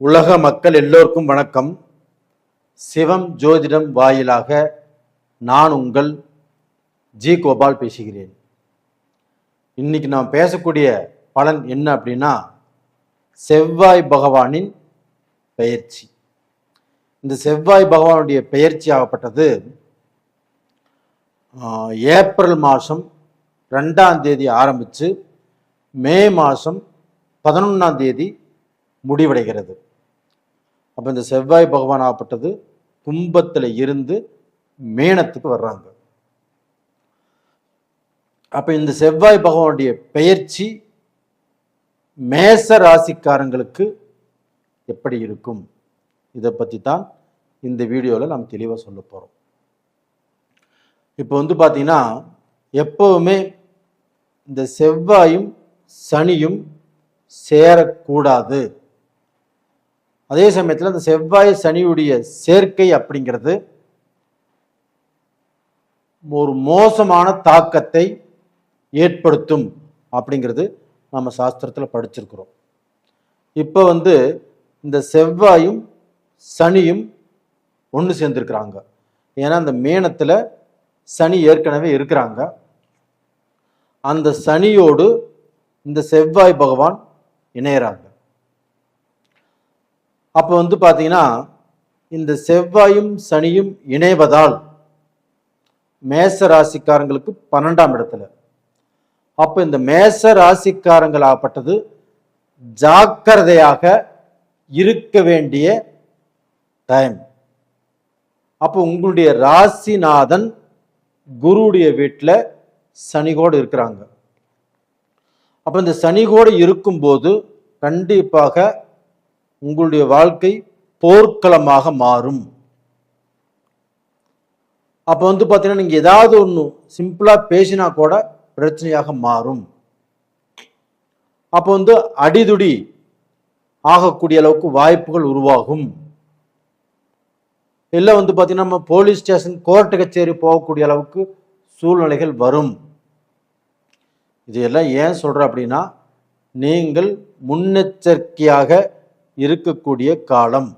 உலக மக்கள் எல்லோருக்கும் வணக்கம். சிவம் ஜோதிடம் வாயிலாக நான் உங்கள் ஜி கோபால் பேசுகிறேன். இன்னைக்கு நான் பேசக்கூடிய பலன் என்ன அப்படின்னா, செவ்வாய் பகவானின் பெயர்ச்சி. இந்த செவ்வாய் பகவானுடைய பெயர்ச்சி ஆகப்பட்டது ஏப்ரல் மாதம் 2ஆம் தேதி ஆரம்பித்து மே மாதம் 11ஆம் தேதி முடிவடைகிறது. அப்போ இந்த செவ்வாய் பகவான் ஆகப்பட்டது கும்பத்தில் இருந்து மீனத்துக்கு வர்றாங்க. அப்போ இந்த செவ்வாய் பகவானுடைய பெயர்ச்சி மேச ராசிக்காரங்களுக்கு எப்படி இருக்கும், இதை பற்றி தான் இந்த வீடியோவில் நாம் தெளிவாக சொல்ல போகிறோம். இப்போ பார்த்தீங்கன்னா, எப்பவுமே இந்த செவ்வாயும் சனியும் சேரக்கூடாது. அதே சமயத்தில் இந்த செவ்வாய் சனியுடைய சேர்க்கை அப்படிங்கிறது ஒரு மோசமான தாக்கத்தை ஏற்படுத்தும் அப்படிங்கிறது நம்ம சாஸ்திரத்தில் படிச்சிருக்கிறோம். இப்போ இந்த செவ்வாயும் சனியும் ஒன்று சேர்ந்துருக்கிறாங்க. ஏன்னா அந்த மீனத்தில் சனி ஏற்கனவே இருக்கிறாங்க. அந்த சனியோடு இந்த செவ்வாய் பகவான் இணையறாங்க. அப்போ பார்த்தீங்கன்னா, இந்த செவ்வாயும் சனியும் இணைவதால் மேச ராசிக்காரங்களுக்கு 12ஆம் இடத்துல. அப்போ இந்த மேச ராசிக்காரங்களாகப்பட்டது ஜாக்கிரதையாக இருக்க வேண்டிய டைம். அப்போ உங்களுடைய ராசிநாதன் குருவுடைய வீட்டில் சனிகோடு இருக்கிறாங்க. அப்போ இந்த சனிகோடு இருக்கும்போது கண்டிப்பாக உங்களுடைய வாழ்க்கை போர்க்களமாக மாறும். அப்போ பார்த்தீங்கன்னா, நீங்கள் ஏதாவது ஒன்று சிம்பிளாக பேசினா கூட பிரச்சனையாக மாறும். அப்போ அடிதுடி ஆகக்கூடிய அளவுக்கு வாய்ப்புகள் உருவாகும். இல்லை பார்த்தீங்கன்னா, நம்ம போலீஸ் ஸ்டேஷன் கோர்ட்டு கச்சேரி போகக்கூடிய அளவுக்கு சூழ்நிலைகள் வரும். இதையெல்லாம் ஏன் சொல்கிறேன் அப்படின்னா, நீங்கள் முன்னெச்சரிக்கையாக இருக்கக்கூடிய காலம்.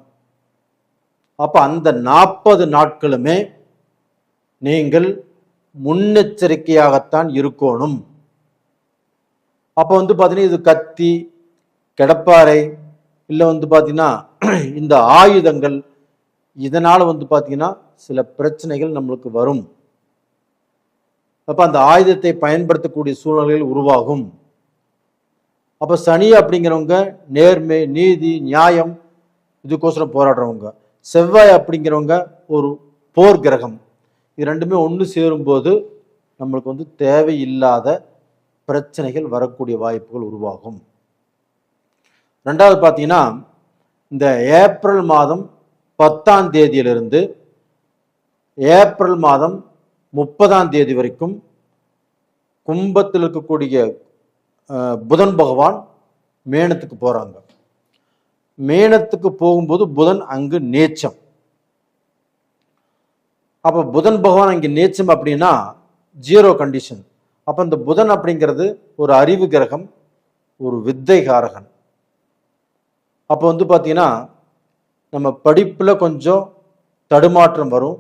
அப்போ அந்த 40 நாட்களுமே நீங்கள் முன்னெச்சரிக்கையாகத்தான் இருக்கணும். அப்போ பார்த்தீங்கன்னா, இது கத்தி, கிடப்பாறை, இல்லை பார்த்தீங்கன்னா இந்த ஆயுதங்கள், இதனால் பார்த்தீங்கன்னா சில பிரச்சனைகள் நம்மளுக்கு வரும். அப்போ அந்த ஆயுதத்தை பயன்படுத்தக்கூடிய சூழ்நிலைகள் உருவாகும். அப்போ சனி அப்படிங்கிறவங்க நேர்மை, நீதி, நியாயம் இதுக்கோசரம் போராடுறவங்க. செவ்வாய் அப்படிங்கிறவங்க ஒரு போர் கிரகம். இது ரெண்டுமே ஒன்று சேரும்போது நம்மளுக்கு தேவையில்லாத பிரச்சனைகள் வரக்கூடிய வாய்ப்புகள் உருவாகும். ரெண்டாவது பார்த்தீங்கன்னா, இந்த ஏப்ரல் மாதம் 10ஆம் தேதியிலிருந்து ஏப்ரல் மாதம் 30ஆம் தேதி வரைக்கும் கும்பத்தில் இருக்கக்கூடிய புதன் பகவான் மேனத்துக்கு போறாங்க. மேனத்துக்கு போகும்போது புதன் அங்கு நேச்சம். அப்ப புதன் பகவான் அங்கு நேச்சம் அப்படின்னா 0 கண்டிஷன். அப்ப இந்த புதன் அப்படிங்கிறது ஒரு அறிவு கிரகம், ஒரு வித்தை காரகன். அப்போ பார்த்தீங்கன்னா, நம்ம படிப்புல கொஞ்சம் தடுமாற்றம் வரும்,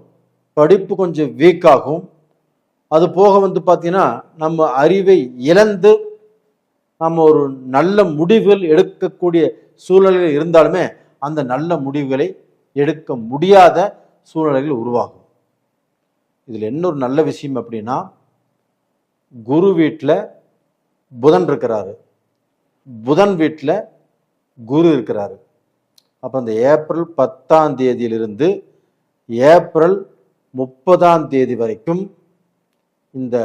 படிப்பு கொஞ்சம் வீக் ஆகும். அது போக பார்த்தீங்கன்னா, நம்ம அறிவை இழந்து நம்ம ஒரு நல்ல முடிவுகள் எடுக்கக்கூடிய சூழ்நிலைகள் இருந்தாலுமே அந்த நல்ல முடிவுகளை எடுக்க முடியாத சூழ்நிலைகள் உருவாகும். இதில் என்ன ஒரு நல்ல விஷயம் அப்படின்னா, குரு வீட்டில் புதன் இருக்கிறாரு, புதன் வீட்டில் குரு இருக்கிறாரு. அப்போ அந்த ஏப்ரல் 10ஆம் தேதியிலிருந்து ஏப்ரல் 30ஆம் தேதி வரைக்கும் இந்த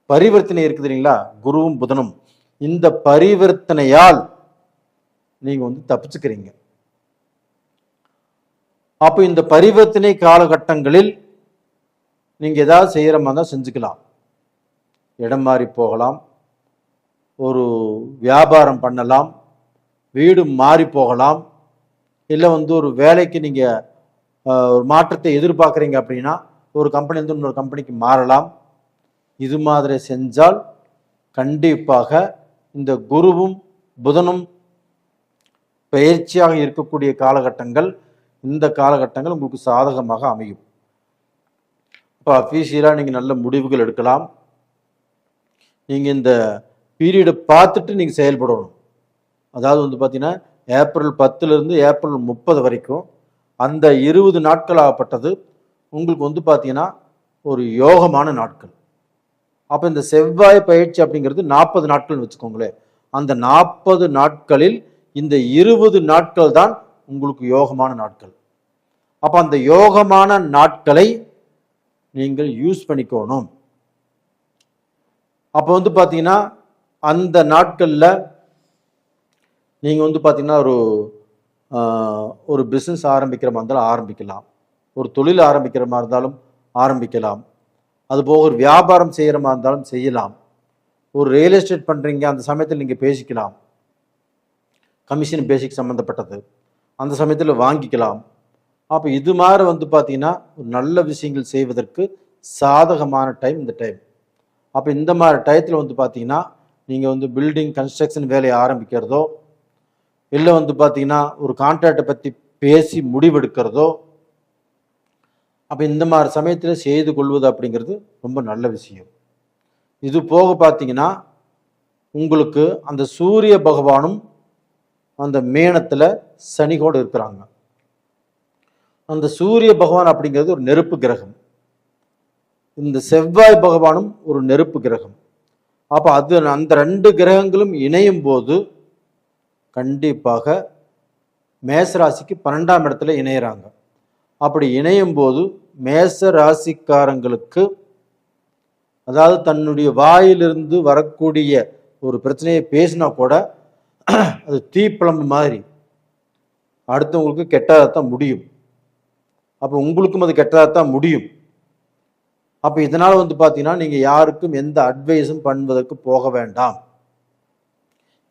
பரிவர்த்தனை இருக்குது இல்லைங்களா, குருவும் புதனும், இந்த பரிவர்த்தனையால் நீங்க தப்பிச்சுக்கிறீங்க. அப்போ இந்த பரிவர்த்தனை காலகட்டங்களில் நீங்க ஏதாவது செய்யற மாதிரி தான் செஞ்சுக்கலாம். இடம் மாறி போகலாம், ஒரு வியாபாரம் பண்ணலாம், வீடு மாறி போகலாம், இல்லை ஒரு வேலைக்கு நீங்க ஒரு மாற்றத்தை எதிர்பார்க்குறீங்க அப்படின்னா ஒரு கம்பெனி இன்னொரு கம்பெனிக்கு மாறலாம். இது மாதிரி செஞ்சால் கண்டிப்பாக இந்த குருவும் புதனும் பயிற்சியாக இருக்கக்கூடிய காலகட்டங்கள், இந்த காலகட்டங்கள் உங்களுக்கு சாதகமாக அமையும். இப்போ அஃபீஷியலாக நீங்கள் நல்ல முடிவுகள் எடுக்கலாம். நீங்கள் இந்த பீரியடை பார்த்துட்டு நீங்கள் செயல்படணும். அதாவது வந்து பார்த்தீங்கன்னா ஏப்ரல் 10லேருந்து ஏப்ரல் 30 வரைக்கும் அந்த 20 நாட்கள் ஆகப்பட்டது உங்களுக்கு வந்து பார்த்தீங்கன்னா ஒரு யோகமான நாட்கள். அப்போ இந்த செவ்வாய் பயிற்சி அப்படிங்கிறது 40 நாட்கள்னு வச்சுக்கோங்களேன். அந்த 40 நாட்களில் இந்த 20 நாட்கள் தான் உங்களுக்கு யோகமான நாட்கள். அப்போ அந்த யோகமான நாட்களை நீங்கள் யூஸ் பண்ணிக்கணும். அப்போ வந்து பார்த்தீங்கன்னா அந்த நாட்களில் நீங்கள் வந்து பார்த்தீங்கன்னா ஒரு பிஸ்னஸ் ஆரம்பிக்கிற மாதிரி இருந்தாலும் ஆரம்பிக்கலாம், ஒரு தொழில் ஆரம்பிக்கிற மாதிரி இருந்தாலும் ஆரம்பிக்கலாம், அதுபோக ஒரு வியாபாரம் செய்கிற மாதிரி இருந்தாலும் செய்யலாம், ஒரு ரியல் எஸ்டேட் பண்ணுறீங்க அந்த சமயத்தில் நீங்கள் பேசிக்கலாம், கமிஷன் பேசிக் சம்மந்தப்பட்டது அந்த சமயத்தில் வாங்கிக்கலாம். அப்போ இது மாதிரி வந்து பார்த்தீங்கன்னா ஒரு நல்ல விஷயங்கள் செய்வதற்கு சாதகமான டைம் இந்த டைம். அப்போ இந்த மாதிரி டயத்தில் வந்து பார்த்தீங்கன்னா நீங்கள் வந்து பில்டிங் கன்ஸ்ட்ரக்ஷன் வேலையை ஆரம்பிக்கிறதோ, இல்லை வந்து பார்த்தீங்கன்னா ஒரு கான்ட்ராக்டை பற்றி பேசி முடிவெடுக்கிறதோ, அப்போ இந்த மாதிரி சமயத்தில் செய்து கொள்வது அப்படிங்கிறது ரொம்ப நல்ல விஷயம். இது போக பார்த்தீங்கன்னா உங்களுக்கு அந்த சூரிய பகவானும் அந்த மேனத்தில் சனிகோடு இருக்கிறாங்க. அந்த சூரிய பகவான் அப்படிங்கிறது ஒரு நெருப்பு கிரகம், இந்த செவ்வாய் பகவானும் ஒரு நெருப்பு கிரகம். அப்போ அந்த 2 கிரகங்களும் இணையும் போது கண்டிப்பாக மேசராசிக்கு 12ஆம் இடத்துல இணையிறாங்க. அப்படி இணையும் போது மேச ராசிக்காரங்களுக்கு, அதாவது தன்னுடைய வாயிலிருந்து வரக்கூடிய ஒரு பிரச்சனையை பேசினா கூட அது தீப்பிழம்பு மாதிரி அடுத்தவங்களுக்கு கெட்டதாகத்தான் முடியும். அப்போ உங்களுக்கும் அது கெட்டதாகத்தான் முடியும். அப்போ இதனால் வந்து பார்த்தீங்கன்னா நீங்கள் யாருக்கும் எந்த அட்வைஸும் பண்ணுவதற்கு போக வேண்டாம்.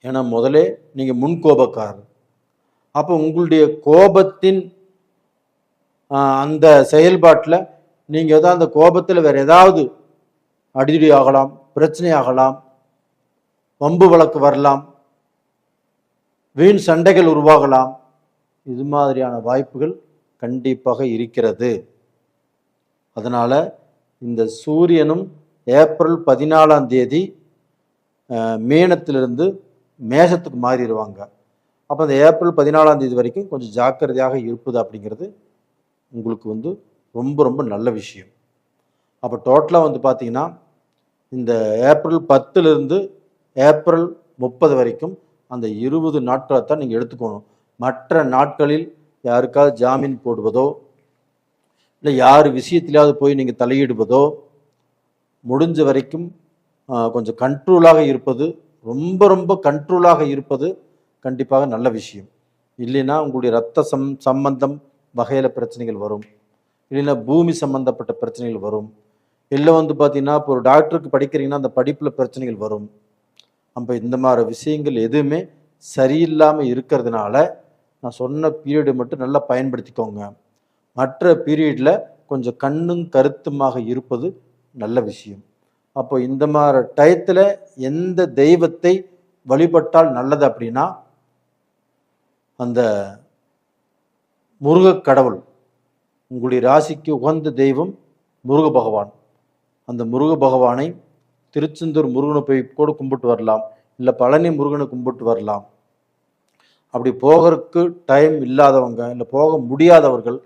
ஏன்னா முதலே நீங்கள் முன்கோபக்காரர். அப்போ உங்களுடைய கோபத்தின் அந்த செயல்பாட்டில் நீங்கள் ஏதாவது அந்த கோபத்தில் வேறு ஏதாவது அடிதடி ஆகலாம், பிரச்சனை ஆகலாம், வம்பு வழக்கு வரலாம், வீண் சண்டைகள் உருவாகலாம். இது மாதிரியான வாய்ப்புகள் கண்டிப்பாக இருக்கிறது. அதனால் இந்த சூரியனும் ஏப்ரல் 14ஆம் தேதி மீனத்திலிருந்து மேஷத்துக்கு மாறிடுவாங்க. அப்போ அந்த ஏப்ரல் 14ஆம் தேதி வரைக்கும் கொஞ்சம் ஜாக்கிரதையாக இருப்பது அப்படிங்கிறது உங்களுக்கு வந்து ரொம்ப ரொம்ப நல்ல விஷயம். அப்போ டோட்டலாக வந்து பார்த்தீங்கன்னா இந்த ஏப்ரல் 10லேருந்து ஏப்ரல் 30 வரைக்கும் அந்த 20 நாட்களை தான் நீங்கள் எடுத்துக்கணும். மற்ற நாட்களில் யாருக்காவது ஜாமீன் போடுவதோ, இல்லை யார் விஷயத்திலாவது போய் நீங்கள் தலையிடுவதோ, முடிஞ்ச வரைக்கும் கொஞ்சம் கண்ட்ரோலாக இருப்பது, ரொம்ப ரொம்ப கண்ட்ரோலாக இருப்பது கண்டிப்பாக நல்ல விஷயம். இல்லைன்னா உங்களுடைய ரத்த சம்பந்தம் வகையில் பிரச்சனைகள் வரும், இல்லைன்னா பூமி சம்பந்தப்பட்ட பிரச்சனைகள் வரும், இல்லை வந்து பார்த்தீங்கன்னா இப்போ ஒரு டாக்டருக்கு படிக்கிறீங்கன்னா அந்த படிப்பில் பிரச்சனைகள் வரும். அப்போ இந்த மாதிரி விஷயங்கள் எதுவுமே சரியில்லாமல் இருக்கிறதுனால நான் சொன்ன பீரியடு மட்டும் நல்லா பயன்படுத்திக்கோங்க. மற்ற பீரியடில் கொஞ்சம் கண்ணும் கருத்துமாக இருப்பது நல்ல விஷயம். அப்போ இந்த மாதிரி டயத்தில் எந்த தெய்வத்தை வழிபட்டால் நல்லது அப்படின்னா அந்த முருக கடவுள், உங்களுடைய ராசிக்கு உகந்த தெய்வம் முருக பகவான். அந்த முருக பகவானை திருச்செந்தூர் முருகனை போய் கூட கும்பிட்டு வரலாம், இல்லை பழனி முருகனை கும்பிட்டு வரலாம். அப்படி போகிறதுக்கு டைம் இல்லாதவங்க, இல்லை போக முடியாதவர்கள்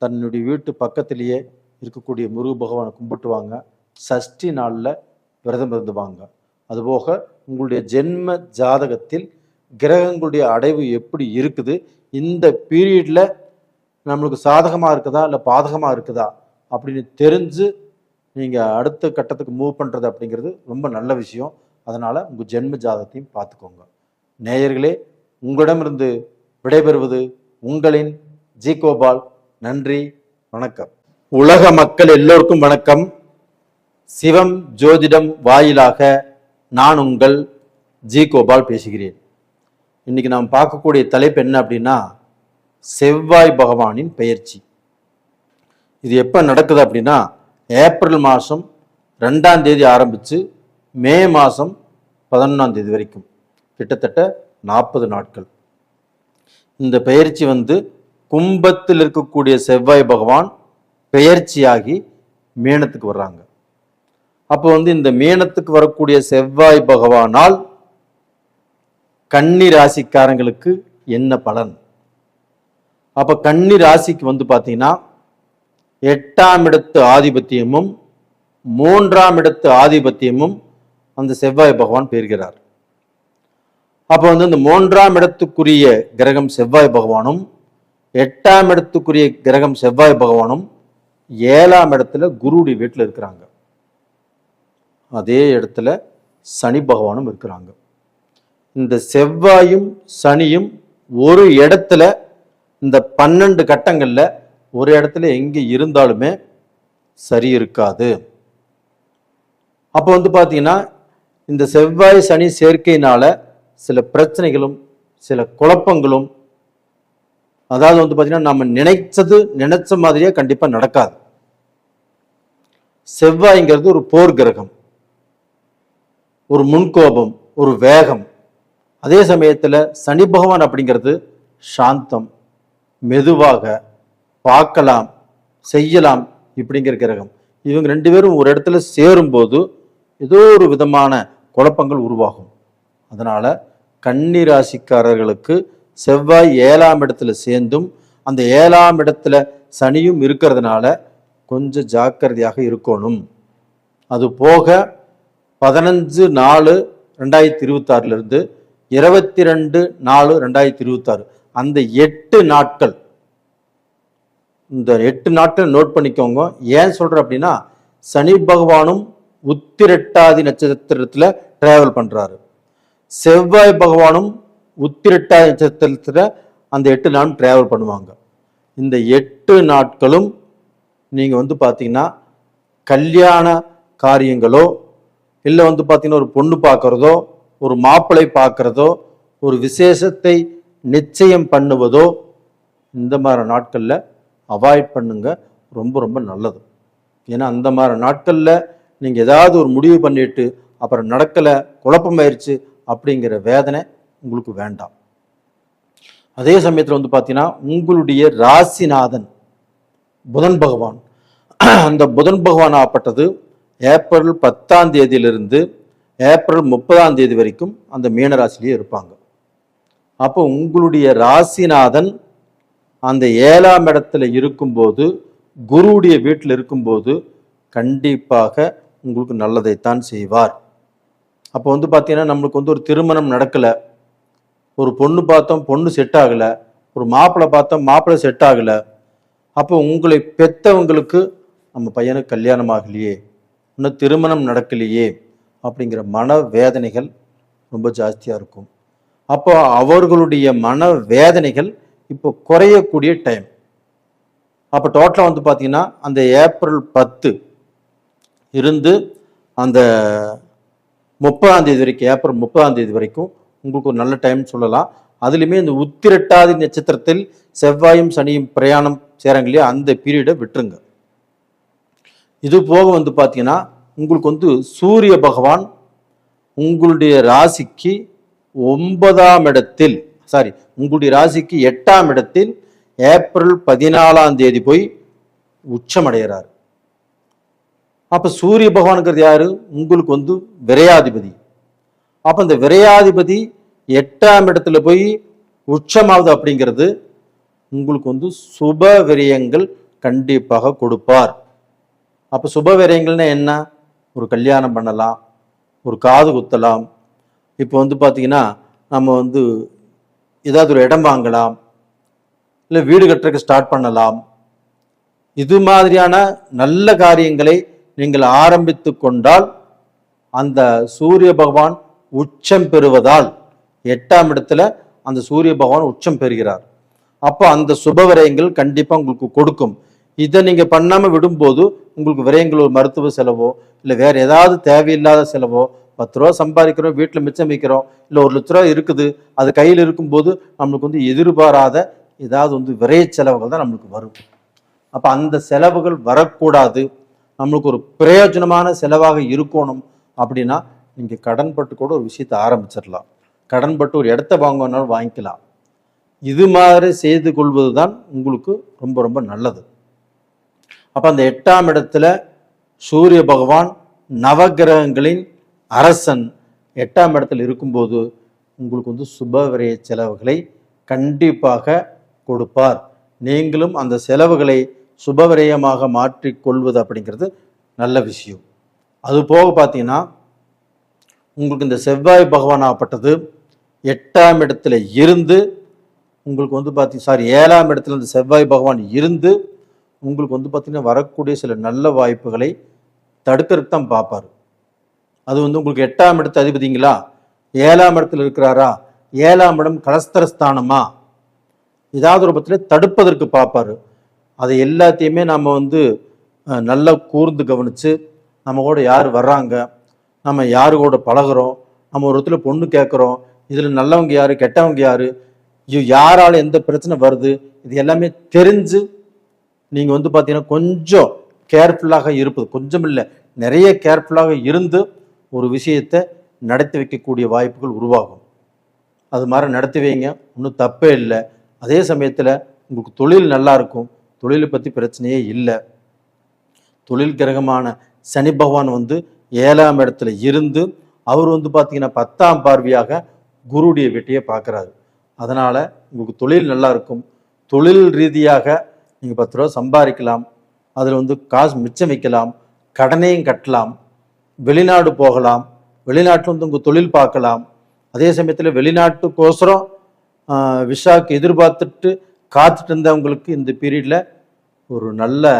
தன்னுடைய வீட்டு பக்கத்திலேயே இருக்கக்கூடிய முருக பகவானை கும்பிட்டு வாங்க. சஷ்டி நாளில் விரதம் இருந்துவாங்க. அதுபோக உங்களுடைய ஜென்ம ஜாதகத்தில் கிரகங்களுடைய அடைவு எப்படி இருக்குது, இந்த பீரியடில் நம்மளுக்கு சாதகமாக இருக்குதா இல்லை பாதகமாக இருக்குதா அப்படின்னு தெரிஞ்சு நீங்கள் அடுத்த கட்டத்துக்கு மூவ் பண்ணுறது அப்படிங்கிறது ரொம்ப நல்ல விஷயம். அதனால் உங்கள் ஜென்ம ஜாதகத்தையும் பார்த்துக்கோங்க. நேயர்களே, உங்களிடமிருந்து விடைபெறுவது உங்களின் ஜி கோபால். நன்றி, வணக்கம். உலக மக்கள் எல்லோருக்கும் வணக்கம். சிவம் ஜோதிடம் வாயிலாக நான் உங்கள் ஜி கோபால் பேசுகிறேன். இன்னைக்கு நாம் பார்க்கக்கூடிய தலைப்பு என்ன அப்படின்னா செவ்வாய் பகவானின் பெயர்ச்சி. இது எப்போ நடக்குது அப்படின்னா ஏப்ரல் மாதம் 2ஆம் தேதி ஆரம்பித்து மே மாதம் 11ஆம் தேதி வரைக்கும் கிட்டத்தட்ட 40 நாட்கள். இந்த பெயர்ச்சி கும்பத்தில் இருக்கக்கூடிய செவ்வாய் பகவான் பெயர்ச்சியாகி மீனத்துக்கு வர்றாங்க. அப்போ இந்த மீனத்துக்கு வரக்கூடிய செவ்வாய் பகவானால் கன்னி ராசிக்காரங்களுக்கு என்ன பலன்? அப்ப கன்னி ராசிக்கு பார்த்தீங்கன்னா 8ஆம் இடத்து ஆதிபத்தியமும் 3ஆம் இடத்து ஆதிபத்தியமும் அந்த செவ்வாய் பகவான் பெறுகிறார். அப்போ இந்த 3ஆம் இடத்துக்குரிய கிரகம் செவ்வாய் பகவானும் 8ஆம் இடத்துக்குரிய கிரகம் செவ்வாய் பகவானும் 7ஆம் இடத்துல குருவுடைய வீட்டில் இருக்கிறாங்க. அதே இடத்துல சனி பகவானும் இருக்கிறாங்க. இந்த செவ்வாயும் சனியும் ஒரு இடத்துல இந்த 12 கட்டங்கள்ல ஒரு இடத்துல எங்க இருந்தாலுமே சரி இருக்காது. அப்போ பாத்தீங்கன்னா இந்த செவ்வாய் சனி சேர்க்கையினால சில பிரச்சனைகளும் சில குழப்பங்களும், அதாவது பாத்தீங்கன்னா நம்ம நினைச்ச மாதிரியே கண்டிப்பா நடக்காது. செவ்வாய்ங்கிறது ஒரு போர் கிரகம், ஒரு முன்கோபம், ஒரு வேகம். அதே சமயத்துல சனி பகவான் அப்படிங்கிறது சாந்தம், மெதுவாக பார்க்கலாம், செய்யலாம் இப்படிங்கிற கிரகம். இவங்க 2 பேரும் ஒரு இடத்துல சேரும்போது ஏதோ ஒரு விதமான குழப்பங்கள் உருவாகும். அதனால கன்னி ராசிக்காரர்களுக்கு செவ்வாய் 7ஆம் இடத்துல சேர்ந்தும் அந்த 7ஆம் இடத்துல சனியும் இருக்கிறதுனால கொஞ்சம் ஜாக்கிரதையாக இருக்கணும். அது போக 15/4/2026 இருந்து 22/4/2026 அந்த 8 நாட்கள், இந்த 8 நாட்கள் நோட் பண்ணிக்கோங்க. ஏன் சொல்றேன் அப்படின்னா, சனி பகவானும் உத்திரட்டாதி நட்சத்திரத்துல டிராவல் பண்றாரு, செவ்வாய் பகவானும் உத்திரட்டாதி நட்சத்திரத்துல அந்த 8 நாளும் டிராவல் பண்ணுவாங்க. இந்த 8 நாட்களும் நீங்க பாத்தீங்கன்னா கல்யாண காரியங்களோ இல்லை பாத்தீங்கன்னா ஒரு பொண்ணு பார்க்கறதோ, ஒரு மாப்பிள்ளை பார்க்கறதோ, ஒரு விசேஷத்தை நிச்சயம் பண்ணுவதோ இந்த மாதிரி நாட்கள்ல அவாய்ட் பண்ணுங்க. ரொம்ப ரொம்ப நல்லது. ஏன்னா அந்த மாதிரி நாட்கள்ல நீங்க ஏதாவது ஒரு முடிவு பண்ணிட்டு அப்புறம் நடக்கல, குழப்பமாயிருச்சு அப்படிங்கிற வேதனை உங்களுக்கு வேண்டாம். அதே சமயத்துல பாத்தீங்கன்னா உங்களுடைய ராசிநாதன் புதன் பகவான், அந்த புதன் பகவான் ஆப்பட்டது ஏப்ரல் 10ஆம் தேதியிலிருந்து ஏப்ரல் 30ஆம் தேதி வரைக்கும் அந்த மீனராசிலேயே இருப்பாங்க. அப்போ உங்களுடைய ராசிநாதன் அந்த 7ஆம் இடத்துல இருக்கும்போது, குருவுடைய வீட்டில் இருக்கும்போது கண்டிப்பாக உங்களுக்கு நல்லதைத்தான் செய்வார். அப்போ பார்த்தீங்கன்னா நம்மளுக்கு ஒரு திருமணம் நடக்கலை, ஒரு பொண்ணு பார்த்தோம் பொண்ணு செட் ஆகலை, ஒரு மாப்பிள்ளை பார்த்தோம் மாப்பிள்ளை செட் ஆகலை, அப்போ உங்களை பெற்றவங்களுக்கு நம்ம பையனுக்கு கல்யாணம் ஆகலையே, இன்னும் திருமணம் நடக்கலையே அப்படிங்கிற மன வேதனைகள் ரொம்ப ஜாஸ்தியாக இருக்கும். அப்போ அவர்களுடைய மன வேதனைகள் இப்போ குறையக்கூடிய டைம். அப்போ டோட்டலாக பார்த்தீங்கன்னா அந்த ஏப்ரல் 10 இருந்து அந்த 30ஆம் தேதி வரைக்கும், ஏப்ரல் 30ஆம் தேதி வரைக்கும் உங்களுக்கு ஒரு நல்ல டைம் சொல்லலாம். அதுலேயுமே இந்த உத்திரட்டாதி நட்சத்திரத்தில் செவ்வாயும் சனியும் பிரயாணம் செய்கிறாங்களே அந்த பீரியடை விட்டுருங்க. இது போக பார்த்தீங்கன்னா உங்களுக்கு சூரிய பகவான் உங்களுடைய ராசிக்கு 9ஆம் இடத்தில், உங்களுடைய ராசிக்கு 8ஆம் இடத்தில் ஏப்ரல் 14ஆம் தேதி போய் உச்சமடைகிறார். அப்ப சூரிய பகவானுங்கிறது யாரு? உங்களுக்கு விரையாதிபதி. அப்ப இந்த விரையாதிபதி 8ஆம் இடத்துல போய் உச்சமாவது அப்படிங்கிறது உங்களுக்கு சுப விரயங்கள் கண்டிப்பாக கொடுப்பார். அப்ப சுப விரயங்கள்னா என்ன? ஒரு கல்யாணம் பண்ணலாம், ஒரு காது குத்தலாம், இப்போ பார்த்தீங்கன்னா நம்ம ஏதாவது ஒரு இடம் வாங்கலாம், இல்லை வீடு கட்டுறதுக்கு ஸ்டார்ட் பண்ணலாம். இது மாதிரியான நல்ல காரியங்களை நீங்கள் ஆரம்பித்து கொண்டால் அந்த சூரிய பகவான் உச்சம் பெறுவதால் 8ஆம் இடத்துல அந்த சூரிய பகவான் உச்சம் பெறுகிறார். அப்போ அந்த சுப விரயங்கள் கண்டிப்பா உங்களுக்கு கொடுக்கும். இதை நீங்க பண்ணாம விடும்போது உங்களுக்கு விரயங்கள், ஒரு மருத்துவ செலவோ இல்லை வேற ஏதாவது தேவையில்லாத செலவோ, 10 ரூபா சம்பாதிக்கிறோம், வீட்டில் மிச்சம் வைக்கிறோம், இல்லை 1 லட்ச ரூபா இருக்குது அது கையில் இருக்கும்போது நம்மளுக்கு எதிர்பாராத ஏதாவது விரைய செலவுகள் தான் நம்மளுக்கு வரும். அப்போ அந்த செலவுகள் வரக்கூடாது, நம்மளுக்கு ஒரு பிரயோஜனமான செலவாக இருக்கணும் அப்படின்னா நீங்கள் கடன் பட்டு கூட ஒரு விஷயத்தை ஆரம்பிச்சிடலாம். கடன் பட்டு ஒரு இடத்த வாங்கினாலும் வாங்கிக்கலாம். இது மாதிரி செய்து கொள்வது தான் உங்களுக்கு ரொம்ப ரொம்ப நல்லது. அப்போ அந்த 8ஆம் இடத்துல சூரிய பகவான் நவகிரகங்களின் அரசன் 8ஆம் இடத்தில் இருக்கும்போது உங்களுக்கு வந்து சுபவிரய செலவுகளை கண்டிப்பாக கொடுப்பார். நீங்களும் அந்த செலவுகளை சுபவிரயமாக மாற்றிக்கொள்வது அப்படிங்கிறது நல்ல விஷயம். அது போக பார்த்தீங்கன்னா உங்களுக்கு இந்த செவ்வாய் பகவான் ஆகப்பட்டது 8ஆம் இடத்துல இருந்து உங்களுக்கு வந்து 7ஆம் இடத்துல இந்த செவ்வாய் பகவான் இருந்து உங்களுக்கு வந்து பார்த்தீங்கன்னா வரக்கூடிய சில நல்ல வாய்ப்புகளை தடுக்கிறதுக்கு தான் பார்ப்பார். அது வந்து உங்களுக்கு 8ஆம் இடத்து அதிபதிங்களா, 7ஆம் இடத்துல இருக்கிறாரா, 7ஆம் இடம் கலஸ்தரஸ்தானமா, ஏதாவது ஒரு பட்சத்தில் தடுப்பதற்கு பார்ப்பார். அதை எல்லாத்தையுமே நம்ம வந்து நல்லா கூர்ந்து கவனித்து நம்ம கூட யார் வர்றாங்க, நம்ம யாரு கூட பழகிறோம், நம்ம ஒரு இடத்துல பொண்ணு கேட்குறோம், இதில் நல்லவங்க யார் கெட்டவங்க யார், யாரால் எந்த பிரச்சனை வருது, இது எல்லாமே தெரிஞ்சு நீங்கள் வந்து பார்த்தீங்கன்னா கொஞ்சம் கேர்ஃபுல்லாக இருப்பது, கொஞ்சம் இல்லை நிறைய கேர்ஃபுல்லாக இருந்து ஒரு விஷயத்தை நடத்தி வைக்கக்கூடிய வாய்ப்புகள் உருவாகும். அது மாதிரி நடத்தி வைங்க, ஒன்றும் தப்பே இல்லை. அதே சமயத்தில் உங்களுக்கு தொழில் நல்லா இருக்கும், தொழிலை பற்றி பிரச்சனையே இல்லை. தொழில் கிரகமான சனி பகவான் வந்து 7ஆம் இடத்துல இருந்து அவர் வந்து பார்த்தீங்கன்னா 10ஆம் பார்வையாக குருடைய வீட்டையே பார்க்குறாரு. அதனால் உங்களுக்கு தொழில் நல்லா இருக்கும். தொழில் ரீதியாக நீங்கள் 10 ரூபா சம்பாதிக்கலாம், அதில் வந்து காசு மிச்சம் வைக்கலாம், கடனையும் கட்டலாம், வெளிநாடு போகலாம், வெளிநாட்டில் வந்து உங்கள் தொழில் பார்க்கலாம். அதே சமயத்தில் வெளிநாட்டுக்கோசரம் விசாக்கு எதிர்பார்த்துட்டு காத்துட்டு இருந்தவங்களுக்கு இந்த பீரியடில் ஒரு நல்ல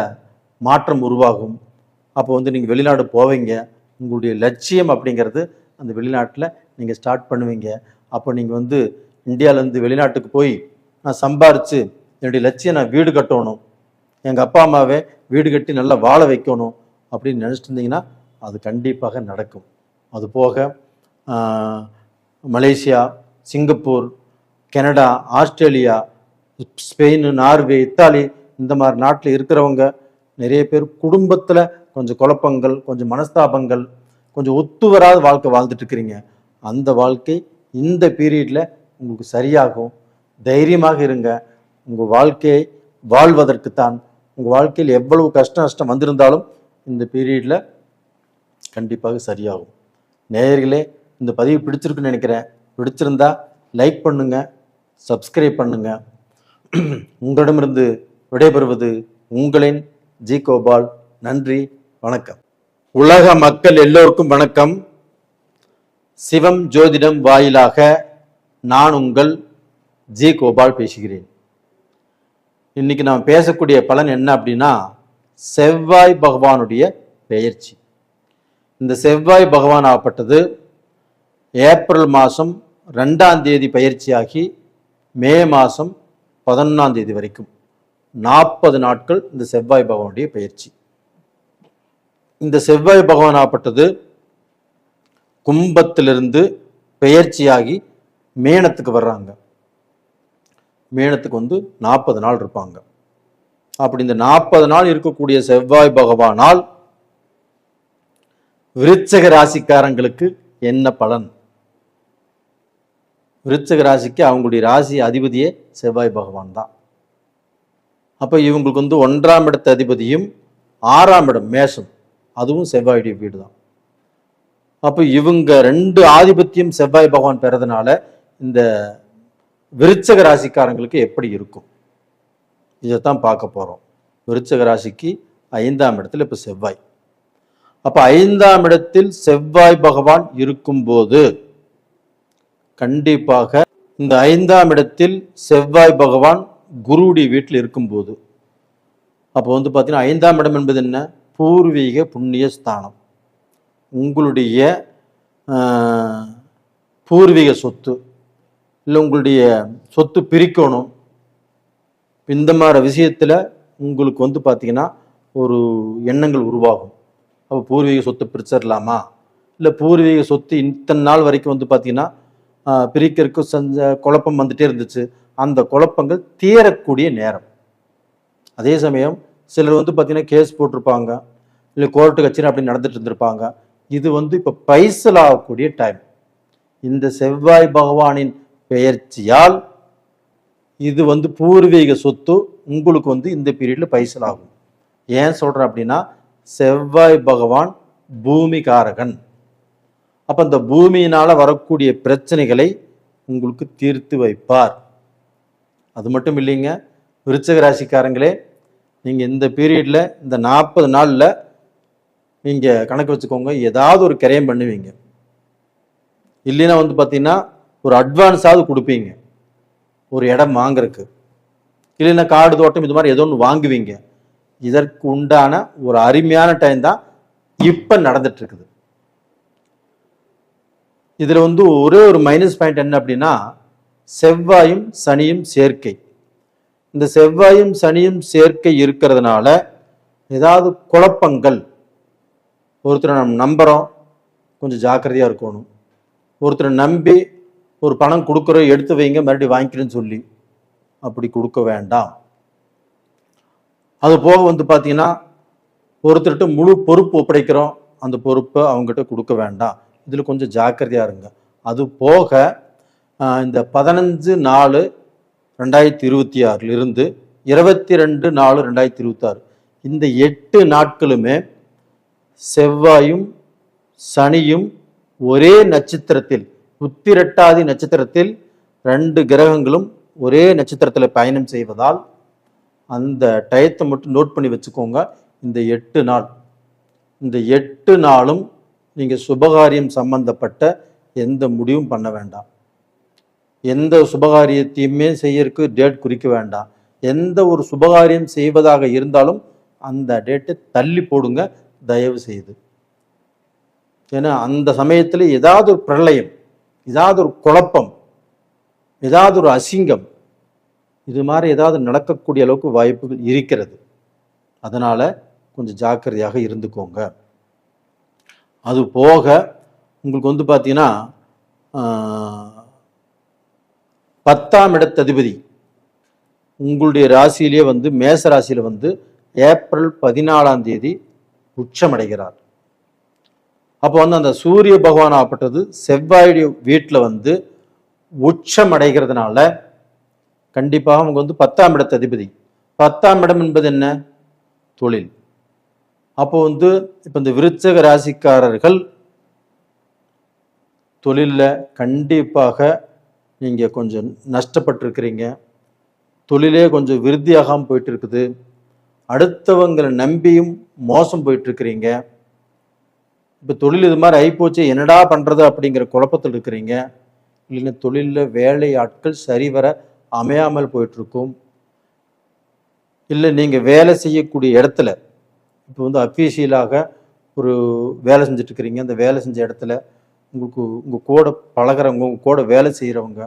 மாற்றம் உருவாகும். அப்போ வந்து நீங்கள் வெளிநாடு போவீங்க, உங்களுடைய லட்சியம் அப்படிங்கிறது அந்த வெளிநாட்டில் நீங்கள் ஸ்டார்ட் பண்ணுவீங்க. அப்போ நீங்கள் வந்து இந்தியாவிலேருந்து வெளிநாட்டுக்கு போய் நான் சம்பாரித்து என்னுடைய லட்சியம் நான் வீடு கட்டணும், எங்கள் அப்பா அம்மாவே வீடு கட்டி நல்லா வாழ வைக்கணும் அப்படின்னு நினச்சிட்டு இருந்தீங்கன்னா அது கண்டிப்பாக நடக்கும். அது போக Malaysia, Singapore, Canada, Australia, Spain, Norway, Italy இந்த மாதிரி நாட்டில் இருக்கிறவங்க நிறைய பேர் குடும்பத்தில் கொஞ்சம் குழப்பங்கள், கொஞ்சம் மனஸ்தாபங்கள், கொஞ்சம் ஒத்து வராத வாழ்க்கை வாழ்ந்துட்டு இருக்கிறீங்க. அந்த வாழ்க்கை இந்த பீரியடில் உங்களுக்கு சரியாகும். தைரியமாக இருங்க. உங்கள் வாழ்க்கையை வாழ்வதற்குத்தான். உங்கள் வாழ்க்கையில் எவ்வளவு கஷ்ட நஷ்டம் வந்திருந்தாலும் இந்த பீரியடில் கண்டிப்பாக சரியாகும். நேயர்களே, இந்த பதிவு பிடிச்சிருக்குன்னு நினைக்கிறேன். பிடிச்சிருந்தா லைக் பண்ணுங்க, சப்ஸ்கிரைப் பண்ணுங்க. உங்களிடமிருந்து விடைபெறுவது உங்களின் ஜி கோபால். நன்றி, வணக்கம். உலக மக்கள் எல்லோருக்கும் வணக்கம். சிவம் ஜோதிடம் வாயிலாக நான் உங்கள் ஜி கோபால் பேசுகிறேன். இன்னைக்கு நாம் பேசக்கூடிய பலன் என்ன அப்படின்னா, செவ்வாய் பகவானுடைய பெயர்ச்சி. இந்த செவ்வாய் பகவான் ஆகப்பட்டது ஏப்ரல் மாதம் 2ஆம் தேதி பயிற்சியாகி மே மாதம் 11ஆம் தேதி வரைக்கும் 40 நாட்கள் இந்த செவ்வாய் பகவானுடைய பயிற்சி. இந்த செவ்வாய் பகவான் ஆகப்பட்டது கும்பத்திலிருந்து பெயர்ச்சியாகி மேனத்துக்கு வர்றாங்க. மேனத்துக்கு வந்து 40 நாள் இருப்பாங்க. அப்படி இந்த 40 நாள் இருக்கக்கூடிய செவ்வாய் பகவானால் விருச்சக ராசிக்காரங்களுக்கு என்ன பலன்? விருச்சக ராசிக்கு அவங்களுடைய ராசி அதிபதியே செவ்வாய் பகவான் தான். அப்போ இவங்களுக்கு வந்து 1ஆம் இடத்து அதிபதியும் 6ஆம் இடம் மேஷம், அதுவும் செவ்வாயுடைய வீடு தான். அப்போ இவங்க 2 ஆதிபத்தியம் செவ்வாய் பகவான் பெறதுனால இந்த விருச்சக ராசிக்காரங்களுக்கு எப்படி இருக்கும் இதைத்தான் பார்க்க போகிறோம். விருச்சக ராசிக்கு 5ஆம் இடத்துல இப்போ செவ்வாய். அப்போ 5ஆம் இடத்தில் செவ்வாய் பகவான் இருக்கும்போது கண்டிப்பாக இந்த 5ஆம் இடத்தில் செவ்வாய் பகவான் குருவுடைய வீட்டில் இருக்கும்போது, அப்போ வந்து பார்த்தீங்கன்னா 5ஆம் இடம் என்பது என்ன? பூர்வீக புண்ணிய ஸ்தானம். உங்களுடைய பூர்வீக சொத்து, இல்லை உங்களுடைய சொத்து பிரிக்கணும், இந்த மாதிரி விஷயத்தில் உங்களுக்கு வந்து பார்த்தீங்கன்னா ஒரு எண்ணங்கள் உருவாகும். அப்போ பூர்வீக சொத்து பிரிச்சிடலாமா, இல்லை பூர்வீக சொத்து இத்தனை நாள் வரைக்கும் வந்து பார்த்தீங்கன்னா பிரிக்கிறதுக்கு செஞ்ச குழப்பம் வந்துட்டே இருந்துச்சு, அந்த குழப்பங்கள் தீரக்கூடிய நேரம். அதே சமயம் சிலர் வந்து பார்த்தீங்கன்னா கேஸ் போட்டிருப்பாங்க, இல்லை கோர்ட்டு கட்சி அப்படி நடந்துட்டு இருந்திருப்பாங்க. இது வந்து இப்போ பைசல் ஆகக்கூடிய டைம். இந்த செவ்வாய் பகவானின் பெயர்ச்சியால் இது வந்து பூர்வீக சொத்து உங்களுக்கு வந்து இந்த பீரியட்ல பைசல் ஆகும். ஏன் சொல்றேன் அப்படின்னா, செவ்வாய் பகவான் பூமிகாரகன். அப்ப இந்த பூமியினால வரக்கூடிய பிரச்சனைகளை உங்களுக்கு தீர்த்து வைப்பார். அது மட்டும் இல்லைங்க, விருச்சிக ராசிக்காரங்களே, நீங்க இந்த பீரியட்ல இந்த 40 நாள்ல நீங்க கணக்கு வச்சுக்கோங்க, ஏதாவது ஒரு கிரயம் பண்ணுவீங்க. இல்லைன்னா வந்து பார்த்தீங்கன்னா ஒரு அட்வான்ஸாவது கொடுப்பீங்க ஒரு இடம் வாங்குறதுக்கு. இல்லைன்னா காடு தோட்டம் இது மாதிரி ஏதோ ஒன்று வாங்குவீங்க. இதற்கு உண்டான ஒரு அருமையான டைம் தான் இப்ப நடந்துட்டு இருக்குது. இதுல வந்து ஒரே ஒரு மைனஸ் பாயிண்ட் என்ன அப்படின்னா, செவ்வாயும் சனியும் சேர்க்கை. இந்த செவ்வாயும் சனியும் சேர்க்கை இருக்கிறதுனால ஏதாவது குழப்பங்கள், ஒருத்தரை நம்ம நம்புறோம், கொஞ்சம் ஜாக்கிரதையா இருக்கணும். ஒருத்தரை நம்பி ஒரு பணம் கொடுக்குறோம், எடுத்து வைங்க மறுபடியும் வாங்கிக்கிறேன்னு சொல்லி அப்படி கொடுக்க வேண்டாம். அது போக வந்து பார்த்தீங்கன்னா, ஒருத்தர்கிட்ட முழு பொறுப்பு ஒப்படைக்கிறோம், அந்த பொறுப்பை அவங்ககிட்ட கொடுக்க வேண்டாம். இதில் கொஞ்சம் ஜாக்கிரதையா இருங்க. அது போக இந்த 15/4/2026 இருந்து 22/4/2026 இந்த 8 நாட்களுமே செவ்வாயும் சனியும் ஒரே நட்சத்திரத்தில், உத்திரட்டாதி நட்சத்திரத்தில் 2 கிரகங்களும் ஒரே நட்சத்திரத்தில் பயணம் செய்வதால் அந்த டயத்தை மட்டும் நோட் பண்ணி வச்சுக்கோங்க. இந்த 8 நாள், இந்த 8 நாளும் நீங்கள் சுபகாரியம் சம்பந்தப்பட்ட எந்த முடிவும் பண்ண வேண்டாம். எந்த சுபகாரியத்தையுமே செய்யறதுக்கு டேட் குறிக்க வேண்டாம். எந்த ஒரு சுபகாரியம் செய்வதாக இருந்தாலும் அந்த டேட்டை தள்ளி போடுங்க தயவு செய்து. ஏன்னா அந்த சமயத்தில் ஏதாவது ஒரு பிரளயம், ஏதாவது ஒரு குழப்பம், ஏதாவது ஒரு அசிங்கம், இது மாதிரி ஏதாவது நடக்கக்கூடிய அளவுக்கு வாய்ப்புகள் இருக்கிறது. அதனால கொஞ்சம் ஜாக்கிரதையாக இருந்துக்கோங்க. அது போக உங்களுக்கு வந்து பார்த்தீங்கன்னா 10ஆம் இடத்ததிபதி உங்களுடைய ராசியிலேயே வந்து மேச ராசியில வந்து ஏப்ரல் 14ஆம் தேதி உச்சமடைகிறார். அப்போ வந்து அந்த சூரிய பகவான் ஆப்பட்டது செவ்வாயுடைய வீட்டில் வந்து உச்சம் அடைகிறதுனால கண்டிப்பாக அவங்க வந்து 10ஆம் இடத்ததிபதி. 10ஆம் இடம் என்பது என்ன? தொழில். அப்போ வந்து இப்போ இந்த விருச்சிக ராசிக்காரர்கள் தொழிலில் கண்டிப்பாக நீங்கள் கொஞ்சம் நஷ்டப்பட்டிருக்கிறீங்க. தொழிலே கொஞ்சம் விருத்தியாகாமல் போயிட்டு இருக்குது. அடுத்தவங்களை நம்பியும் மோசம் போயிட்டு இருக்கிறீங்க. இப்போ தொழில் இது மாதிரி ஆகிப்போச்சு, என்னடா பண்ணுறது அப்படிங்கிற குழப்பத்தில் இருக்கிறீங்க. இல்லைன்னா தொழிலில் வேலை ஆட்கள் சரிவர அமையாமல் போயிட்டுருக்கும். இல்லை நீங்கள் வேலை செய்யக்கூடிய இடத்துல இப்போ வந்து அஃபீஷியலாக ஒரு வேலை செஞ்சிட்ருக்கிறீங்க. அந்த வேலை செஞ்ச இடத்துல உங்களுக்கு உங்கள் கூட பழகிறவங்க, உங்கள் கூட வேலை செய்கிறவங்க,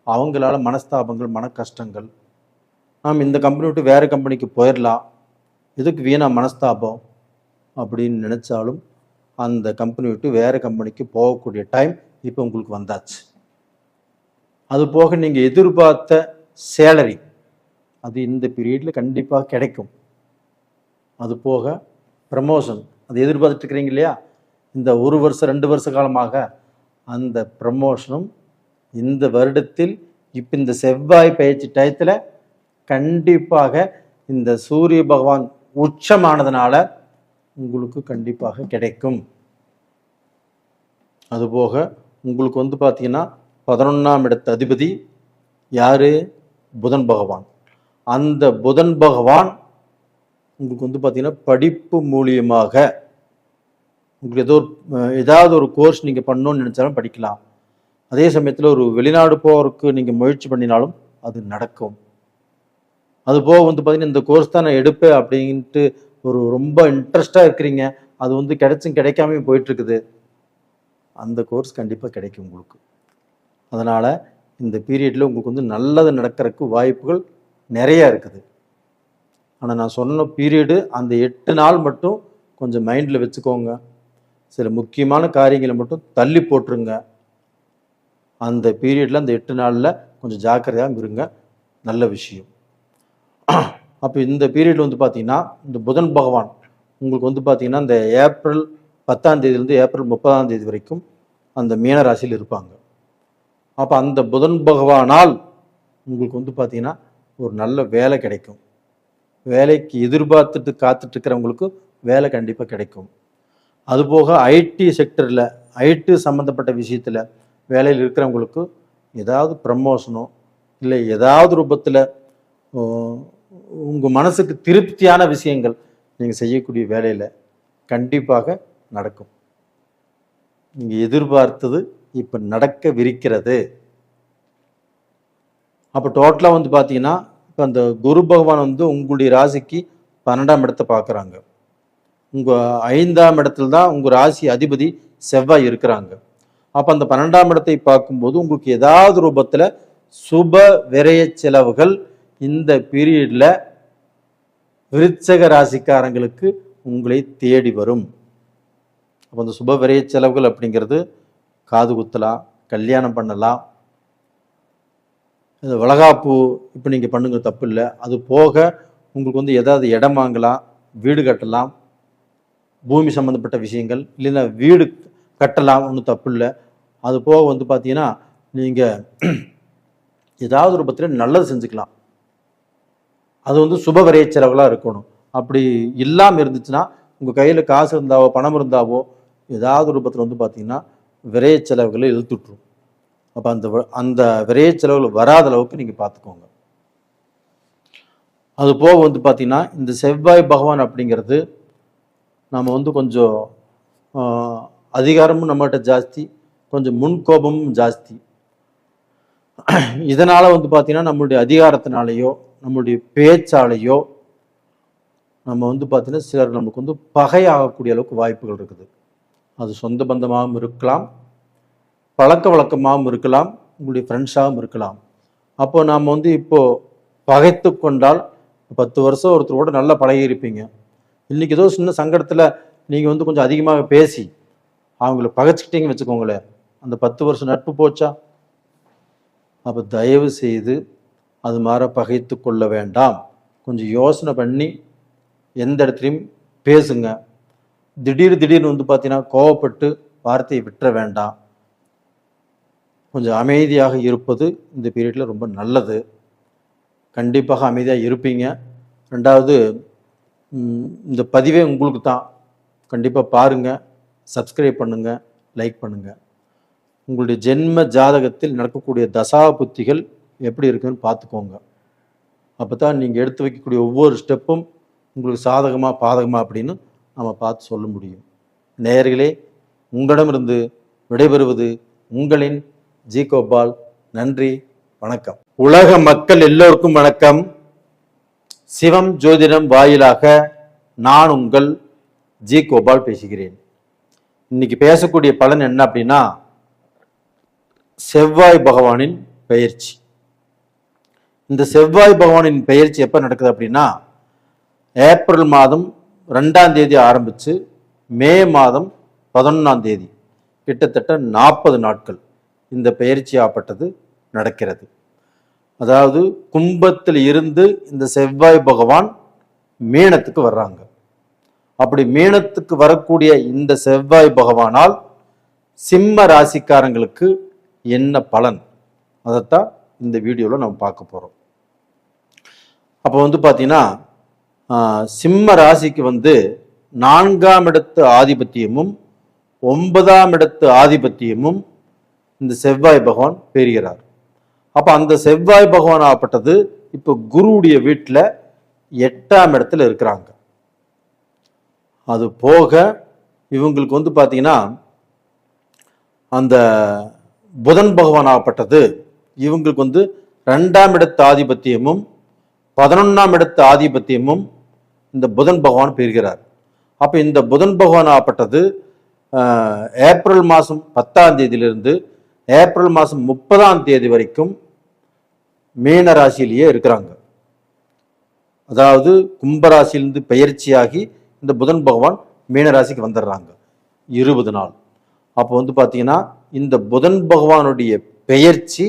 அவங்களால மனஸ்தாபங்கள், மன கஷ்டங்கள், நாம் இந்த கம்பெனி விட்டு வேறு கம்பெனிக்கு போயிடலாம், எதுக்கு வீணா மனஸ்தாபம் அப்படின்னு நினச்சாலும் அந்த கம்பெனி விட்டு வேறு கம்பெனிக்கு போகக்கூடிய டைம் இப்போ உங்களுக்கு வந்தாச்சு. அது போக நீங்கள் எதிர்பார்த்த சேலரி அது இந்த பீரியடில் கண்டிப்பாக கிடைக்கும். அது போக ப்ரமோஷன் அது எதிர்பார்த்துட்டு இருக்கிறீங்க இல்லையா, இந்த 1 வருஷம் 2 வருஷ காலமாக அந்த ப்ரமோஷனும் இந்த வருடத்தில் இப்போ இந்த செவ்வாய் பயிற்சி டயத்தில் கண்டிப்பாக இந்த சூரிய பகவான் உச்சமானதுனால உங்களுக்கு கண்டிப்பாக கிடைக்கும். அதுபோக உங்களுக்கு வந்து பார்த்தீங்கன்னா 11ஆம் இடத்து அதிபதி யாரு? புதன் பகவான். அந்த புதன் பகவான் உங்களுக்கு வந்து பார்த்தீங்கன்னா படிப்பு மூலியமாக உங்களுக்கு ஏதாவது ஒரு கோர்ஸ் நீங்கள் பண்ணணும்னு நினச்சாலும் படிக்கலாம். அதே சமயத்தில் ஒரு வெளிநாடு போகிறதுக்கு நீங்கள் முயற்சி பண்ணினாலும் அது நடக்கும். அதுபோக வந்து பார்த்தீங்கன்னா இந்த கோர்ஸ் தான் நான் எடுப்பேன் அப்படின்ட்டு ஒரு ரொம்ப இன்ட்ரெஸ்டாக இருக்கிறீங்க, அது வந்து கிடைச்சும் கிடைக்காம போயிட்டுருக்குது, அந்த கோர்ஸ் கண்டிப்பாக கிடைக்கும் உங்களுக்கு. அதனால் இந்த பீரியடில் உங்களுக்கு வந்து நல்லது நடக்கிறதுக்கு வாய்ப்புகள் நிறையா இருக்குது. ஆனால் நான் சொன்ன பீரியடு அந்த 8 நாள் மட்டும் கொஞ்சம் மைண்டில் வச்சுக்கோங்க. சில முக்கியமான காரியங்களை மட்டும் தள்ளி போட்டுருங்க. அந்த பீரியடில் அந்த 8 நாளில் கொஞ்சம் ஜாக்கிரதையாக இருங்க, நல்ல விஷயம். அப்போ இந்த பீரியடில் வந்து பார்த்தீங்கன்னா இந்த புதன் பகவான் உங்களுக்கு வந்து பார்த்தீங்கன்னா இந்த ஏப்ரல் 10ஆம் தேதியிலேருந்து ஏப்ரல் 30ஆம் தேதி வரைக்கும் அந்த மீன ராசியில் இருப்பாங்க. அப்போ அந்த புதன் பகவானால் உங்களுக்கு வந்து பார்த்தீங்கன்னா ஒரு நல்ல வேலை கிடைக்கும். வேலைக்கு எதிர்பார்த்துட்டு காத்துட்டு இருக்கிறவங்களுக்கு வேலை கண்டிப்பாக கிடைக்கும். அதுபோக ஐடி செக்டரில் ஐடி சம்மந்தப்பட்ட விஷயத்தில் வேலையில் இருக்கிறவங்களுக்கு ஏதாவது ப்ரமோஷனோ இல்லை ஏதாவது ரூபத்தில் உங்கள் மனசுக்கு திருப்தியான விஷயங்கள் நீங்கள் செய்யக்கூடிய வேலையில் கண்டிப்பாக நடக்கும். நீங்கள் எதிர்பார்த்தது இப்போ நடக்கவிருக்கிறது. அப்போ டோட்டலாக வந்து பார்த்தீங்கன்னா இப்போ அந்த குரு பகவான் வந்து உங்களுடைய ராசிக்கு 12ஆம் இடத்தை பார்க்குறாங்க. உங்கள் 5ஆம் இடத்துல தான் உங்கள் ராசி அதிபதி செவ்வாய் இருக்கிறாங்க. அப்போ அந்த 12ஆம் இடத்தை பார்க்கும்போது உங்களுக்கு ஏதாவது ரூபத்தில் சுப விரய செலவுகள் இந்த பீரியடில் விருச்சக ராசிக்காரங்களுக்கு உங்களை தேடி வரும். அப்போ அந்த சுப விரய செலவுகள் அப்படிங்கிறது காது குத்தலாம், கல்யாணம் பண்ணலாம், வளகாப்பு இப்போ நீங்கள் பண்ணுங்க தப்பு இல்லை. அது போக உங்களுக்கு வந்து ஏதாவது இடம் வாங்கலாம், வீடு கட்டலாம், பூமி சம்மந்தப்பட்ட விஷயங்கள் இல்லைன்னா வீடு கட்டலாம், ஒன்றும் தப்பு இல்லை. அது போக வந்து பார்த்தீங்கன்னா நீங்கள் ஏதாவது ஒரு பத்திரம் நல்லது செஞ்சுக்கலாம். அது வந்து சுப விரைய செலவுகளாக இருக்கணும். அப்படி இல்லாமல் இருந்துச்சுன்னா உங்கள் கையில் காசு இருந்தாவோ பணம் இருந்தாவோ ஏதாவது ஒரு பத்திரம் வந்து பார்த்தீங்கன்னா விரைய செலவுகளை இழுத்துட்ரும். அப்போ அந்த விரைய செலவுகள் வராத அளவுக்கு நீங்கள் பார்த்துக்கோங்க. அது போக வந்து பார்த்தீங்கன்னா இந்த செவ்வாய் பகவான் அப்படிங்கிறது நம்ம வந்து கொஞ்சம் அதிகாரமும் நம்மகிட்ட ஜாஸ்தி, கொஞ்சம் முன்கோபமும் ஜாஸ்தி. இதனால் வந்து பார்த்தீங்கன்னா நம்மளுடைய அதிகாரத்தினாலேயோ நம்மளுடைய பேச்சாலேயோ நம்ம வந்து பார்த்தீங்கன்னா சிலர் நமக்கு வந்து பகையாகக்கூடிய அளவுக்கு வாய்ப்புகள் இருக்குது. அது சொந்த பந்தமாகவும் இருக்கலாம், பழக்க வழக்கமாகவும் இருக்கலாம், உங்களுடைய ஃப்ரெண்ட்ஸாகவும் இருக்கலாம். அப்போ நாம் வந்து இப்போது பகைத்து கொண்டால் 10 வருஷம் ஒருத்தரோட நல்லா பழகியிருப்பீங்க. இன்றைக்கி ஏதோ சின்ன சங்கடத்தில் நீங்கள் வந்து கொஞ்சம் அதிகமாக பேசி அவங்கள பகைச்சிக்கிட்டீங்க வச்சுக்கோங்களேன், அந்த 10 வருஷம் நட்பு போச்சா? அப்போ தயவு செய்து அது மாதிரி பகைத்து கொள்ள வேண்டாம். கொஞ்சம் யோசனை பண்ணி எந்த இடத்துலையும் பேசுங்க. திடீர்னு வந்து பார்த்தீங்கன்னா கோவப்பட்டு வார்த்தையை விட்டுற வேண்டாம். கொஞ்சம் அமைதியாக இருப்பது இந்த பீரியடில் ரொம்ப நல்லது. கண்டிப்பாக அமைதியாக இருப்பீங்க. ரெண்டாவது, இந்த பதிவே உங்களுக்கு தான். கண்டிப்பாக பாருங்கள், சப்ஸ்கிரைப் பண்ணுங்கள், லைக் பண்ணுங்கள். உங்களுடைய ஜென்ம ஜாதகத்தில் நடக்கக்கூடிய தசா புத்திகள் எப்படி இருக்குன்னு பார்த்துக்கோங்க. அப்போ தான் நீங்கள் எடுத்து வைக்கக்கூடிய ஒவ்வொரு ஸ்டெப்பும் உங்களுக்கு சாதகமாக பாதகமாக அப்படின்னு நம்ம பார்த்து சொல்ல முடியும். நேயர்களே, உங்களிடமிருந்து விடைபெறுவது உங்களின் ஜி கோபால். நன்றி, வணக்கம். உலக மக்கள் எல்லோருக்கும் வணக்கம். சிவம் ஜோதிடம் வாயிலாக நான் உங்கள் ஜி கோபால் பேசுகிறேன். இன்னைக்கு பேசக்கூடிய பலன் என்ன அப்படின்னா, செவ்வாய் பகவானின் பெயர்ச்சி. இந்த செவ்வாய் பகவானின் பெயர்ச்சி எப்போ நடக்குது அப்படின்னா, ஏப்ரல் மாதம் 2ஆம் தேதி ஆரம்பித்து மே மாதம் 11ஆம் தேதி, கிட்டத்தட்ட 40 நாட்கள் இந்த பெயர்ச்சியாகப்பட்டது நடக்கிறது. அதாவது கும்பத்தில் இருந்து இந்த செவ்வாய் பகவான் மீனத்துக்கு வர்றாங்க. அப்படி மீனத்துக்கு வரக்கூடிய இந்த செவ்வாய் பகவானால் சிம்ம ராசிக்காரங்களுக்கு என்ன பலன், அதைத்தான் இந்த வீடியோவில் நம்ம பார்க்க போகிறோம். அப்போ வந்து பார்த்தீங்கன்னா சிம்ம ராசிக்கு வந்து 4ஆம் இடத்து ஆதிபத்தியமும் 9ஆம் இடத்து ஆதிபத்தியமும் இந்த செவ்வாய் பகவான் பெறுகிறார். அப்போ அந்த செவ்வாய் பகவான் ஆகப்பட்டது இப்போ குருவுடைய வீட்டில் 8ஆம் இடத்துல இருக்கிறாங்க. அது போக இவங்களுக்கு வந்து பார்த்தீங்கன்னா அந்த புதன் பகவான் ஆகப்பட்டது இவங்களுக்கு வந்து 2ஆம் இடத்து ஆதிபத்தியமும் 11ஆம் இடத்து ஆதிபத்தியமும் இந்த புதன் பகவான் பெறுகிறார். அப்போ இந்த புதன் பகவான் ஆகப்பட்டது ஏப்ரல் மாதம் 10ஆம் தேதியிலிருந்து ஏப்ரல் மாதம் 30ஆம் தேதி வரைக்கும் மீன ராசியிலேயே இருக்கிறாங்க. அதாவது கும்பராசியிலிருந்து பெயர்ச்சியாகி இந்த புதன் பகவான் மீனராசிக்கு வந்துடுறாங்க 20 நாள். அப்போ வந்து பார்த்தீங்கன்னா இந்த புதன் பகவானுடைய பெயர்ச்சி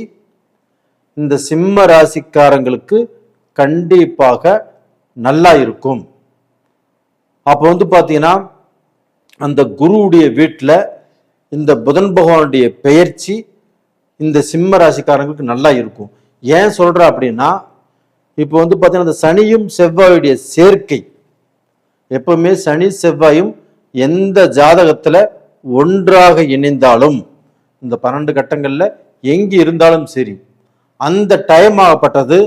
இந்த சிம்ம ராசிக்காரங்களுக்கு கண்டிப்பாக நல்லா இருக்கும். அப்போ வந்து பார்த்தீங்கன்னா அந்த குருவுடைய வீட்டில் இந்த புதன் பகவானுடைய பெயர்ச்சி இந்த சிம்ம ராசிக்காரங்களுக்கு நல்லா இருக்கும். ஏன் சொல்கிறேன் அப்படின்னா, இப்போ வந்து பார்த்தீங்கன்னா அந்த சனியும் செவ்வாயுடைய சேர்க்கை, எப்பவுமே சனி செவ்வாயும் எந்த ஜாதகத்தில் ஒன்றாக இணைந்தாலும் இந்த 12 கட்டங்களில் எங்கே இருந்தாலும் சரி, அந்த டைம் ஆகப்பட்டது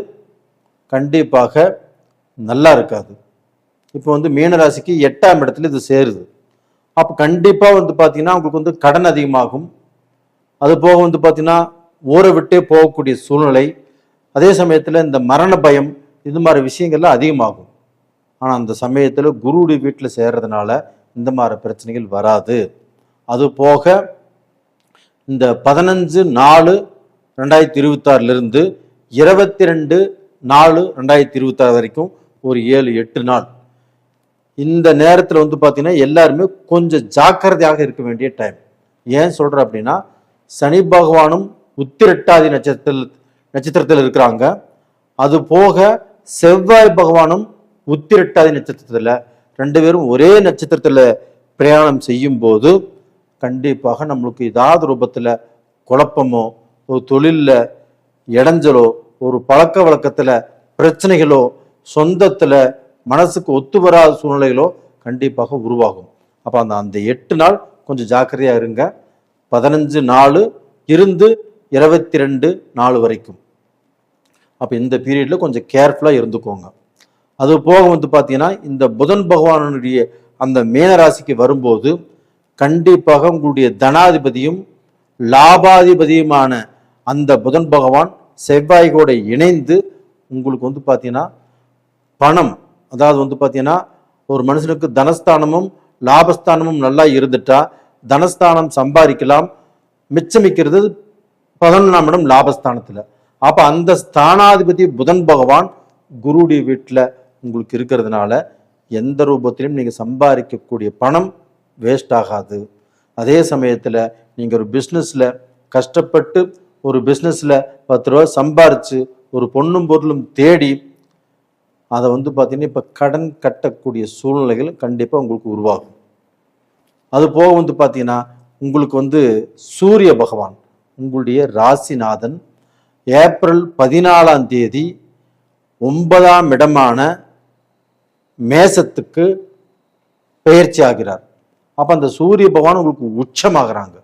கண்டிப்பாக நல்லா இருக்காது. இப்போ வந்து மீனராசிக்கு 8ஆம் இடத்துல இது சேருது. அப்போ கண்டிப்பாக வந்து பார்த்தீங்கன்னா உங்களுக்கு வந்து கடன் அதிகமாகும். அது போக வந்து பார்த்தீங்கன்னா ஊரை விட்டே போகக்கூடிய சூழ்நிலை, அதே சமயத்தில் இந்த மரண பயம், இது மாதிரி விஷயங்கள்லாம் அதிகமாகும். ஆனால் அந்த சமயத்தில் குருவுடைய வீட்டில் சேர்றதுனால இந்த மாதிரி பிரச்சனைகள் வராது. அது போக இந்த 15/4/2026 22/4/2026 வரைக்கும் ஒரு 7-8 நாள், இந்த நேரத்தில் வந்து பார்த்தீங்கன்னா எல்லாருமே கொஞ்சம் ஜாக்கிரதையாக இருக்க வேண்டிய டைம். ஏன் சொல்கிறேன் அப்படின்னா, சனி பகவானும் உத்திரட்டாதி நட்சத்திரத்தில் இருக்கிறாங்க. அது போக செவ்வாய் பகவானும் உத்திரட்டாதி நட்சத்திரத்தில், 2 பேரும் ஒரே நட்சத்திரத்தில் பிரயாணம் செய்யும் போது கண்டிப்பாக நம்மளுக்கு ஏதாவது ரூபத்தில் குழப்பமோ, ஒரு தொழிலில் இடைஞ்சலோ, ஒரு பழக்க வழக்கத்தில் பிரச்சனைகளோ, சொந்தத்தில் மனசுக்கு ஒத்து வராத சூழ்நிலைகளோ கண்டிப்பாக உருவாகும். அப்போ அந்த 8 நாள் கொஞ்சம் ஜாக்கிரதையாக இருங்க. 15/4 இருந்து 22/4 வரைக்கும். அப்போ இந்த பீரியடில் கொஞ்சம் கேர்ஃபுல்லாக இருந்துக்கோங்க. அது போக வந்து பார்த்தீங்கன்னா இந்த புதன் பகவானுடைய அந்த மீனராசிக்கு வரும்போது கண்டிப்பாக உங்களுடைய தனாதிபதியும் லாபாதிபதியுமான அந்த புதன் பகவான் செவ்வாய் கூட இணைந்து உங்களுக்கு வந்து பார்த்தீங்கன்னா பணம், அதாவது வந்து பார்த்தீங்கன்னா ஒரு மனுஷனுக்கு தனஸ்தானமும் லாபஸ்தானமும் நல்லா இருந்துட்டா தனஸ்தானம் சம்பாதிக்கலாம், மிச்சமிக்கிறது 11ஆம் இடம் லாபஸ்தானத்தில். அப்போ அந்த ஸ்தானாதிபதி புதன் பகவான் குருடைய வீட்டில் உங்களுக்கு இருக்கிறதுனால எந்த ரூபத்திலும் நீங்கள் சம்பாதிக்கக்கூடிய பணம் வேஸ்ட் ஆகாது. அதே சமயத்தில் நீங்கள் ஒரு பிஸ்னஸில் கஷ்டப்பட்டு ஒரு பிஸ்னஸில் 10 ரூபா சம்பாரித்து ஒரு பொண்ணும் பொருளும் தேடி அதை வந்து பார்த்தீங்கன்னா இப்போ கடன் கட்டக்கூடிய சூழ்நிலைகள் கண்டிப்பாக உங்களுக்கு உருவாகும். அது போக வந்து பார்த்தீங்கன்னா உங்களுக்கு வந்து சூரிய பகவான் உங்களுடைய ராசிநாதன் ஏப்ரல் 14ஆம் தேதி 9ஆம் இடமான மேசத்துக்கு பெயர்ச்சி ஆகிறார். அப்போ அந்த சூரிய பகவான் உங்களுக்கு உச்சமாகறாங்க.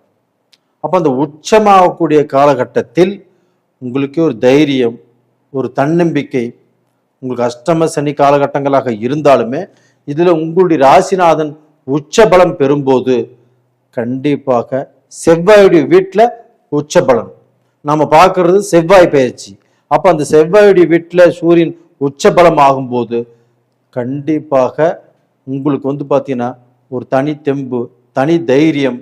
அப்போ அந்த உச்சமாகக்கூடிய காலகட்டத்தில் உங்களுக்கு ஒரு தைரியம், ஒரு தன்னம்பிக்கை, உங்களுக்கு அஷ்டம சனி காலகட்டங்களாக இருந்தாலுமே இதில் உங்களுடைய ராசிநாதன் உச்சபலம் பெறும்போது கண்டிப்பாக செவ்வாயுடைய வீட்டில் உச்சபலம் நம்ம பார்க்கறது செவ்வாய் பயிற்சி. அப்போ அந்த செவ்வாயுடைய வீட்டில் சூரியன் உச்சபலம் ஆகும்போது கண்டிப்பாக உங்களுக்கு வந்து பார்த்தீங்கன்னா ஒரு தனி தெம்பு, தனி தைரியம்,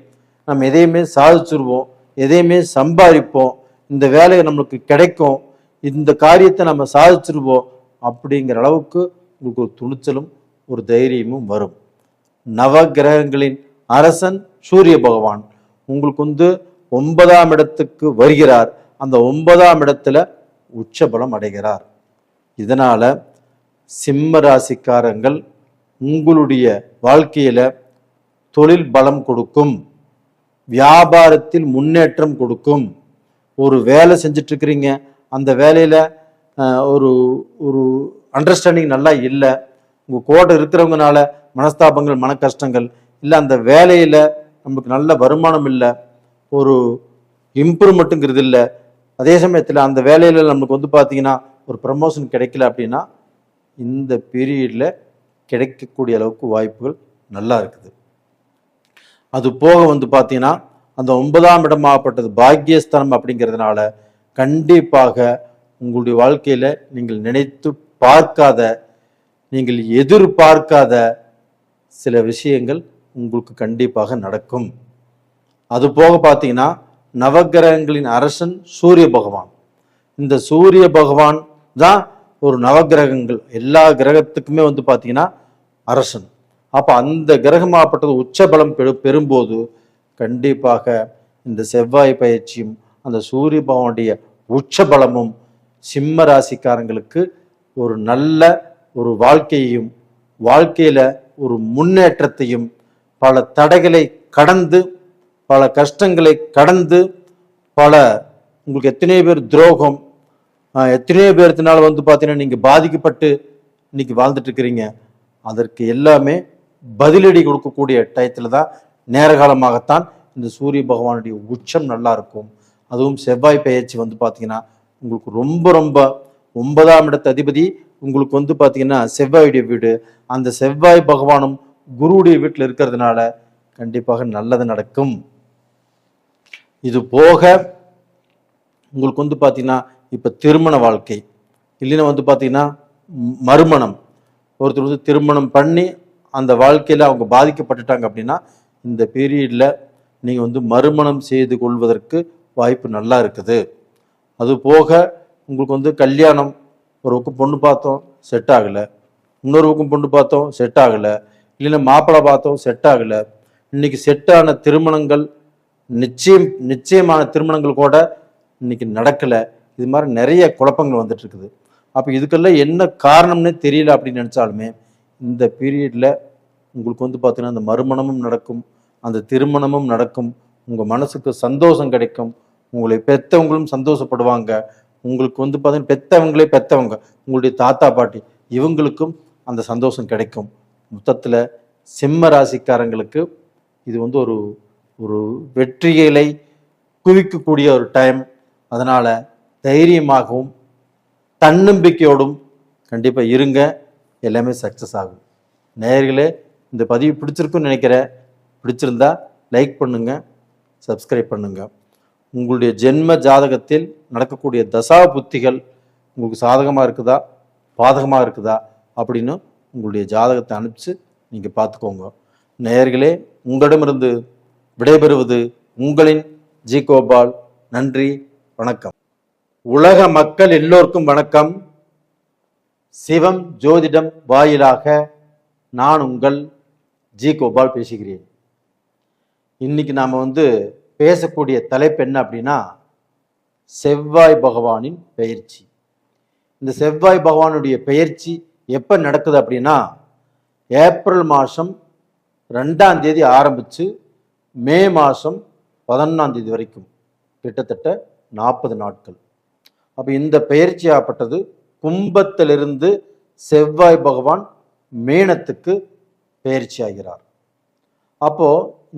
நம்ம எதையுமே சாதிச்சிருவோம், எதையுமே சம்பாதிப்போம், இந்த வேலையை நம்மளுக்கு கிடைக்கும், இந்த காரியத்தை நம்ம சாதிச்சிருவோம் அப்படிங்கிற அளவுக்கு உங்களுக்கு ஒரு துணிச்சலும் ஒரு தைரியமும் வரும். நவ கிரகங்களின் அரசன் சூரிய பகவான் உங்களுக்கு வந்து 9ஆம் இடத்துக்கு வருகிறார். அந்த 9ஆம் இடத்துல உச்சபலம் அடைகிறார். இதனால சிம்ம ராசிக்காரங்கள் உங்களுடைய வாழ்க்கையில தொழில் பலம் கொடுக்கும், வியாபாரத்தில் முன்னேற்றம் கொடுக்கும். ஒரு வேலை செஞ்சுட்டு இருக்கிறீங்க, அந்த வேலையில ஒரு ஒரு அண்டர்ஸ்டாண்டிங் நல்லா இல்லை, உங்கள் கூட இருக்கிறவங்கனால மனஸ்தாபங்கள், மன கஷ்டங்கள் இல்லை, அந்த வேலையில் நமக்கு நல்ல வருமானம் இல்லை, ஒரு இம்ப்ரூவ்மெண்ட்டுங்கிறது இல்லை, அதே சமயத்தில் அந்த வேலையில் நமக்கு வந்து பார்த்தீங்கன்னா ஒரு ப்ரமோஷன் கிடைக்கல அப்படின்னா இந்த பீரியடில் கிடைக்கக்கூடிய அளவுக்கு வாய்ப்புகள் நல்லா இருக்குது. அது போக வந்து பார்த்தீங்கன்னா அந்த 9ஆம் இடமாகப்பட்டது பாக்கியஸ்தானம் அப்படிங்கிறதுனால கண்டிப்பாக உங்களுடைய வாழ்க்கையில் நீங்கள் நினைத்து பார்க்காத, நீங்கள் எதிர்பார்க்காத சில விஷயங்கள் உங்களுக்கு கண்டிப்பாக நடக்கும். அது போக பார்த்தீங்கன்னா நவகிரகங்களின் அரசன் சூரிய பகவான். இந்த சூரிய பகவான் தான் ஒரு நவகிரகங்கள் எல்லா கிரகத்துக்குமே வந்து பார்த்தீங்கன்னா அரசன். அப்போ அந்த கிரகமாகப்பட்டது உச்சபலம் பெறும்போது கண்டிப்பாக இந்த செவ்வாய் பயிற்சியும் அந்த சூரிய பகவானுடைய உச்சபலமும் சிம்ம ராசிக்காரங்களுக்கு ஒரு நல்ல ஒரு வாழ்க்கையையும், வாழ்க்கையில ஒரு முன்னேற்றத்தையும், பல தடைகளை கடந்து, பல கஷ்டங்களை கடந்து, பல உங்களுக்கு எத்தனை பேர் துரோகம், எத்தனையோ பேர்த்தினால வந்து பார்த்தீங்கன்னா நீங்கள் பாதிக்கப்பட்டு இன்னைக்கு வாழ்ந்துட்டு இருக்கிறீங்க. அதற்கு எல்லாமே பதிலடி கொடுக்கக்கூடிய டயத்தில் தான் நேர காலமாகத்தான் இந்த சூரிய பகவானுடைய உச்சம் நல்லா இருக்கும். அதுவும் செவ்வாய் பெயர்ச்சி வந்து பார்த்தீங்கன்னா உங்களுக்கு ரொம்ப ரொம்ப 9ஆம் இடத்து அதிபதி உங்களுக்கு வந்து பார்த்தீங்கன்னா செவ்வாயுடைய வீடு. அந்த செவ்வாய் பகவானும் குருவுடைய வீட்டில் இருக்கிறதுனால கண்டிப்பாக நல்லது நடக்கும். இது போக உங்களுக்கு வந்து பார்த்தீங்கன்னா இப்போ திருமண வாழ்க்கை இல்லைன்னா வந்து பார்த்தீங்கன்னா மறுமணம், ஒருத்தர் வந்து திருமணம் பண்ணி அந்த வாழ்க்கையில் அவங்க பாதிக்கப்பட்டுட்டாங்க அப்படின்னா இந்த பீரியடில் நீங்கள் வந்து மறுமணம் செய்து கொள்வதற்கு வாய்ப்பு நல்லா இருக்குது. அது போக உங்களுக்கு வந்து கல்யாணம், ஒரு பக்கம் பொண்ணு பார்த்தோம் செட் ஆகலை, இன்னொரு பக்கம் பொண்ணு பார்த்தோம் செட் ஆகலை, இல்லைன்னா மாப்பிள்ளை பார்த்தோம் செட் ஆகலை, இன்னைக்கு செட்டான திருமணங்கள் நிச்சயமான திருமணங்கள் கூட இன்னைக்கு நடக்கலை. இது மாதிரி நிறைய குழப்பங்கள் வந்துட்டு இருக்குது. அப்போ இதுக்கெல்லாம் என்ன காரணம்னே தெரியல அப்படின்னு நினச்சாலுமே இந்த பீரியடில் உங்களுக்கு வந்து பார்த்தீங்கன்னா அந்த மறுமணமும் நடக்கும், அந்த திருமணமும் நடக்கும், உங்கள் மனசுக்கு சந்தோஷம் கிடைக்கும், உங்களை பெற்றவங்களும் சந்தோஷப்படுவாங்க. உங்களுக்கு வந்து பார்த்தீங்கன்னா பெற்றவங்க உங்களுடைய தாத்தா பாட்டி இவங்களுக்கும் அந்த சந்தோஷம் கிடைக்கும். மொத்தத்தில் சிம்ம ராசிக்காரங்களுக்கு இது வந்து ஒரு ஒரு வெற்றிகளை குவிக்கக்கூடிய ஒரு டைம். அதனால் தைரியமாகவும் தன்னம்பிக்கையோடும் கண்டிப்பாக இருங்க, எல்லாமே சக்ஸஸ் ஆகும். நேயர்களே, இந்த பதிவு பிடிச்சிருக்குன்னு நினைக்கிறேன். பிடிச்சிருந்தா லைக் பண்ணுங்கள், சப்ஸ்கிரைப் பண்ணுங்கள். உங்களுடைய ஜென்ம ஜாதகத்தில் நடக்கக்கூடிய தசா புத்திகள் உங்களுக்கு சாதகமாக இருக்குதா பாதகமாக இருக்குதா அப்படின்னு உங்களுடைய ஜாதகத்தை அனுப்பிச்சு நீங்கள் பார்த்துக்கோங்க. நேயர்களே, உங்களிடமிருந்து விடைபெறுவது உங்களின் ஜி கோபால். நன்றி, வணக்கம். உலக மக்கள் எல்லோருக்கும் வணக்கம். சிவம் ஜோதிடம் வாயிலாக நான் உங்கள் ஜி கோபால் பேசுகிறேன். இன்னைக்கு நாம் வந்து பேசக்கூடிய தலைப்பு என்ன அப்படின்னா செவ்வாய் பகவானின் பெயர்ச்சி. இந்த செவ்வாய் பகவானுடைய பெயர்ச்சி எப்போ நடக்குது அப்படின்னா ஏப்ரல் மாதம் 2ஆம் தேதி ஆரம்பித்து மே மாதம் 11ஆம் தேதி வரைக்கும் கிட்டத்தட்ட 40 நாட்கள். அப்போ இந்த பெயர்ச்சி ஆப்பட்டது கும்பத்திலிருந்து செவ்வாய் பகவான் மீனத்துக்கு பெயர்ச்சி ஆகிறார். அப்போ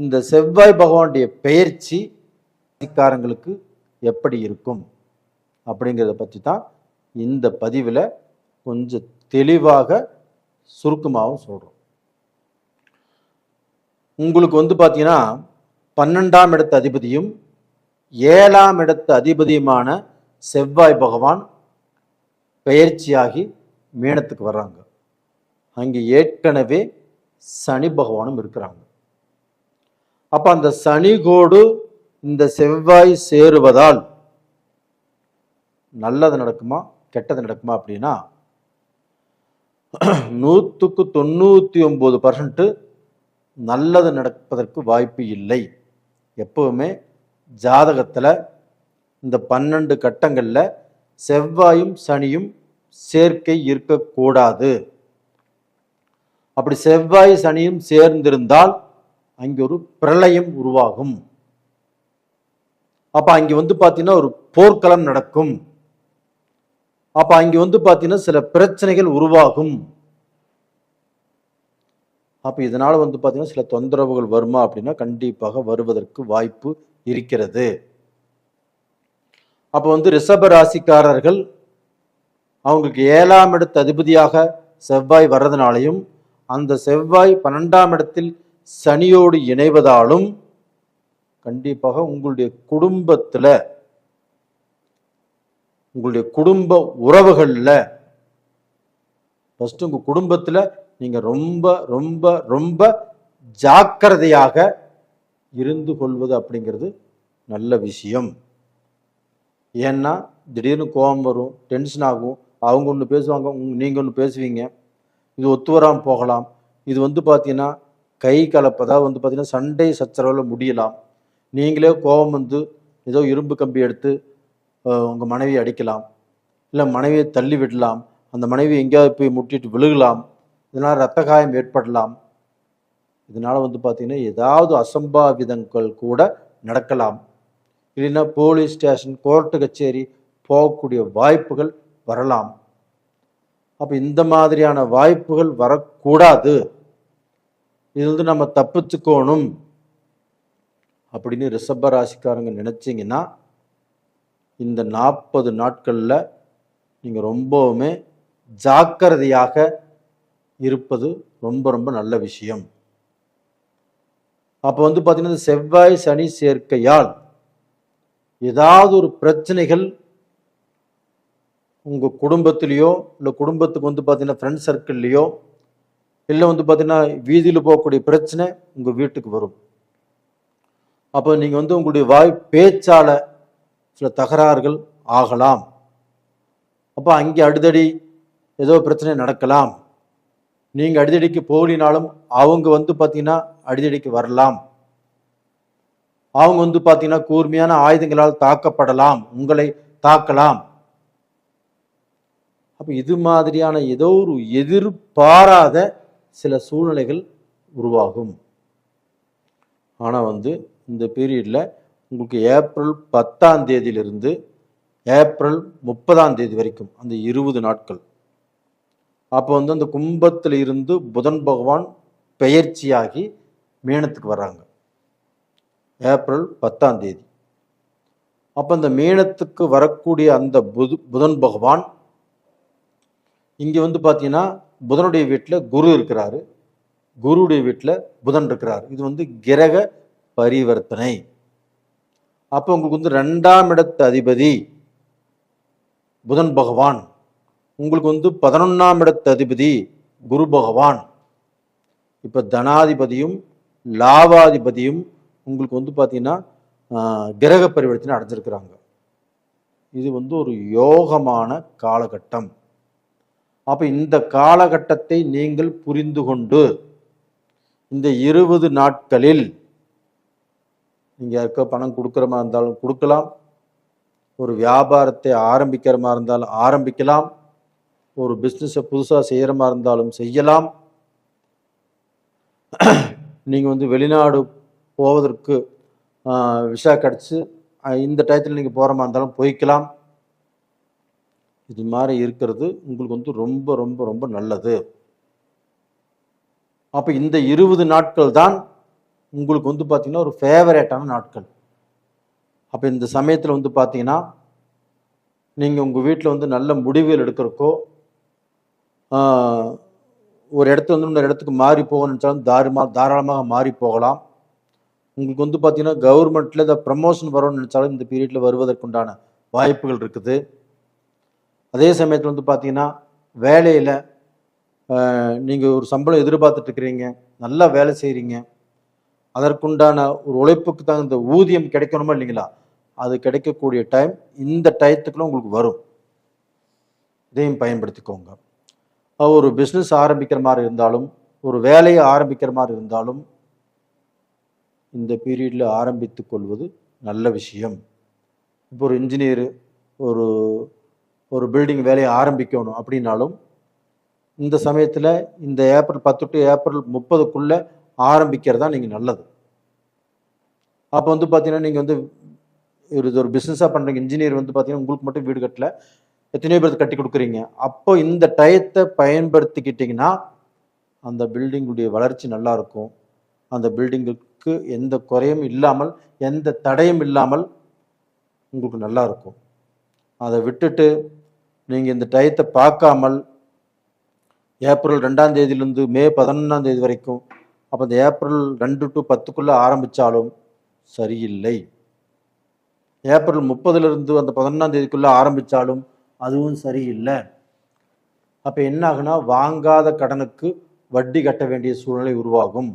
இந்த செவ்வாய் பகவானுடைய பெயர்ச்சி ராசிக்காரங்களுக்கு எப்படி இருக்கும் அப்படிங்கிறத பற்றி தான் இந்த பதிவில் கொஞ்சம் தெளிவாக சுருக்கமாகவும் சொல்கிறோம். உங்களுக்கு வந்து பார்த்தீங்கன்னா 12ஆம் இடத்து அதிபதியும் 7ஆம் இடத்து அதிபதியுமான செவ்வாய் பகவான் பெயர்ச்சியாகி மீனத்துக்கு வர்றாங்க. அங்கே ஏற்கனவே சனி பகவானும் இருக்கிறாங்க. அப்போ அந்த சனி கோடு இந்த செவ்வாய் சேருவதால் நல்லது நடக்குமா கெட்டது நடக்குமா அப்படின்னா 99% நல்லது நடப்பதற்கு வாய்ப்பு இல்லை. எப்பவுமே ஜாதகத்தில் இந்த 12 கட்டங்களில் செவ்வாயும் சனியும் சேர்க்கை இருக்கக்கூடாது. அப்படி செவ்வாய் சனியும் சேர்ந்திருந்தால் அங்கே ஒரு பிரளயம் உருவாகும். அப்போ அங்கே வந்து பார்த்தீங்கன்னா ஒரு போர்க்களம் நடக்கும். அப்போ அங்கே வந்து பார்த்தீங்கன்னா சில பிரச்சனைகள் உருவாகும். அப்போ இதனால் வந்து பார்த்தீங்கன்னா சில தொந்தரவுகள் வருமா அப்படின்னா கண்டிப்பாக வருவதற்கு வாய்ப்பு இருக்கிறது. அப்போ வந்து ரிஷப ராசிக்காரர்கள் அவங்களுக்கு 7ஆம் இடத்து அதிபதியாக செவ்வாய் வர்றதுனாலையும் அந்த செவ்வாய் 12ஆம் இடத்தில் சனியோடு இணைவதாலும் கண்டிப்பாக உங்களுடைய குடும்பத்தில் உங்களுடைய குடும்ப உறவுகளில் ஃபர்ஸ்ட் உங்கள் குடும்பத்தில் நீங்கள் ரொம்ப ரொம்ப ரொம்ப ஜாக்கிரதையாக இருந்து கொள்வது அப்படிங்கிறது நல்ல விஷயம். ஏன்னா திடீர்னு கோபம் வரும், டென்ஷன் ஆகும், அவங்க ஒன்று பேசுவாங்க, நீங்கள் ஒன்று பேசுவீங்க, இது ஒத்து வராமல் போகலாம். இது வந்து பார்த்தீங்கன்னா கை கலப்பதாக வந்து பார்த்தீங்கன்னா சண்டை சச்சரவில் முடியலாம். நீங்களே கோபம் வந்து ஏதோ இரும்பு கம்பி எடுத்து உங்கள் மனைவியை அடிக்கலாம், இல்லை மனைவியை தள்ளி விடலாம், அந்த மனைவி எங்கேயாவது போய் முட்டிட்டு விழுகலாம், இதனால் இரத்த காயம் ஏற்படலாம். இதனால் வந்து பார்த்தீங்கன்னா ஏதாவது அசம்பாவிதங்கள் கூட நடக்கலாம். இல்லைன்னா போலீஸ் ஸ்டேஷன், கோர்ட்டு கச்சேரி போகக்கூடிய வாய்ப்புகள் வரலாம். அப்போ இந்த மாதிரியான வாய்ப்புகள் வரக்கூடாது, இது நம்ம தப்பிச்சுக்கணும் அப்படின்னு ரிஷப ராசிக்காரங்க நினைச்சிங்கன்னா இந்த 40 நாட்களில் நீங்கள் ரொம்பவுமே ஜாக்கிரதையாக இருப்பது ரொம்ப ரொம்ப நல்ல விஷயம். அப்போ பார்த்தீங்கன்னா செவ்வாய் சனி சேர்க்கையால் ஏதாவது ஒரு பிரச்சனைகள் உங்கள் குடும்பத்திலேயோ இல்லை குடும்பத்துக்கு பார்த்தீங்கன்னா ஃப்ரெண்ட் சர்க்கிள்லையோ இல்லை பார்த்தீங்கன்னா வீதியில் போகக்கூடிய பிரச்சனை உங்கள் வீட்டுக்கு வரும். அப்போ நீங்கள் உங்களுடைய பேச்சால சில தகராறுகள் ஆகலாம். அப்போ அங்கே அடிதடி ஏதோ பிரச்சனை நடக்கலாம். நீங்கள் அடிதடிக்கு போகலினாலும் அவங்க பார்த்தீங்கன்னா அடிதடிக்கு வரலாம். அவங்க பார்த்தீங்கன்னா கூர்மையான ஆயுதங்களால் தாக்கப்படலாம், உங்களை தாக்கலாம். அப்போ இது மாதிரியான ஏதோ ஒரு எதிர்பாராத சில சூழ்நிலைகள் உருவாகும். ஆனால் இந்த பீரியடில் உங்களுக்கு ஏப்ரல் 10ஆம் தேதியிலிருந்து ஏப்ரல் 30ஆம் தேதி வரைக்கும் அந்த 20 நாட்கள், அப்போ அந்த கும்பத்தில் இருந்து புதன் பகவான் பெயர்ச்சியாகி மீனத்துக்கு வர்றாங்க ஏப்ரல் 10ஆம் தேதி. அப்போ அந்த மீனத்துக்கு வரக்கூடிய அந்த புதன் பகவான் இங்கே பார்த்தீங்கன்னா புதனுடைய வீட்டில் குரு இருக்கிறாரு, குருவுடைய வீட்டில் புதன் இருக்கிறார். இது கிரக பரிவர்த்தனை. அப்போ உங்களுக்கு 2ஆம் இடத்து அதிபதி புதன் பகவான், உங்களுக்கு 11ஆம் இடத்து அதிபதி குரு பகவான். இப்போ தனாதிபதியும் லாபாதிபதியும் உங்களுக்கு பார்த்தீங்கன்னா கிரக பரிவர்த்தனை அடைஞ்சிருக்கிறாங்க. இது ஒரு யோகமான காலகட்டம். அப்போ இந்த காலகட்டத்தை நீங்கள் புரிந்து கொண்டு இந்த 20 நாட்களில் நீங்கள் யாருக்கோ பணம் கொடுக்குற மாதிரி இருந்தாலும் கொடுக்கலாம், ஒரு வியாபாரத்தை ஆரம்பிக்கிற மாதிரி இருந்தாலும் ஆரம்பிக்கலாம், ஒரு பிஸ்னஸை புதுசாக செய்கிற மாதிரி இருந்தாலும் செய்யலாம். நீங்கள் வெளிநாடு போவதற்கு விசா கிடச்சி இந்த டயத்தில் நீங்கள் போகிற மாதிரி இருந்தாலும் போய்க்கலாம். இது மாதிரி இருக்கிறது உங்களுக்கு ரொம்ப ரொம்ப ரொம்ப நல்லது. அப்போ இந்த 20 நாட்கள் தான் உங்களுக்கு பார்த்தீங்கன்னா ஒரு ஃபேவரேட்டான நாட்கள். அப்போ இந்த சமயத்தில் பார்த்தீங்கன்னா நீங்கள் உங்கள் வீட்டில் நல்ல முடிவுகள் எடுக்கிறக்கோ, ஒரு இடத்துல இன்னொரு இடத்துக்கு மாறி போகணும்னு நினச்சாலும் தாராளமாக மாறி போகலாம். உங்களுக்கு பார்த்தீங்கன்னா கவர்மெண்ட்டில் இந்த ப்ரமோஷன் வரும்னு நினச்சாலும் இந்த பீரியடில் வருவதற்குண்டான வாய்ப்புகள் இருக்குது. அதே சமயத்தில் பார்த்தீங்கன்னா வேலையில் நீங்கள் ஒரு சம்பளம் எதிர்பார்த்துட்டு இருக்கிறீங்க, நல்லா வேலை செய்கிறீங்க, அதற்குண்டான ஒரு உழைப்புக்கு தகுந்த ஊதியம் கிடைக்கணுமா இல்லைங்களா, அது கிடைக்கக்கூடிய டைம் இந்த டயத்துக்குள்ள உங்களுக்கு வரும். இதையும் பயன்படுத்திக்கோங்க. ஒரு பிஸ்னஸ் ஆரம்பிக்கிற மாதிரி இருந்தாலும், ஒரு வேலையை ஆரம்பிக்கிற மாதிரி இருந்தாலும் இந்த பீரியடில் ஆரம்பித்து கொள்வது நல்ல விஷயம். இப்போ ஒரு இன்ஜினியரு ஒரு பில்டிங் வேலையை ஆரம்பிக்கணும் அப்படின்னாலும் இந்த சமயத்தில் இந்த ஏப்ரல் 10 டு ஏப்ரல் 30க்குள்ளே ஆரம்பிக்கிறதா நீங்கள் நல்லது. அப்போ பார்த்தீங்கன்னா நீங்கள் ஒரு பிஸ்னஸாக பண்ணுறீங்க, இன்ஜினியர் பார்த்தீங்கன்னா உங்களுக்கு மட்டும் வீடு கட்டல, எத்தனையோ பேருக்கு கட்டி கொடுக்குறீங்க. அப்போ இந்த டயத்தை பயன்படுத்திக்கிட்டிங்கன்னா அந்த பில்டிங்குடைய வளர்ச்சி நல்லா இருக்கும். அந்த பில்டிங்குக்கு எந்த குறையும் இல்லாமல், எந்த தடையும் இல்லாமல் உங்களுக்கு நல்லா இருக்கும். அதை விட்டுட்டு நீங்கள் இந்த டயத்தை பார்க்காமல் ஏப்ரல் 2ஆம் தேதியிலிருந்து மே 11ஆம் தேதி வரைக்கும், அப்போ இந்த ஏப்ரல் 2 டு 10க்குள்ளே ஆரம்பித்தாலும் சரியில்லை. ஏப்ரல் 30லிருந்து அந்த 11ஆம் தேதிக்குள்ளே ஆரம்பித்தாலும் அதுவும் சரியில்லை. அப்போ என்ன ஆகுனா, வாங்காத கடனுக்கு வட்டி கட்ட வேண்டிய சூழ்நிலை உருவாகும்.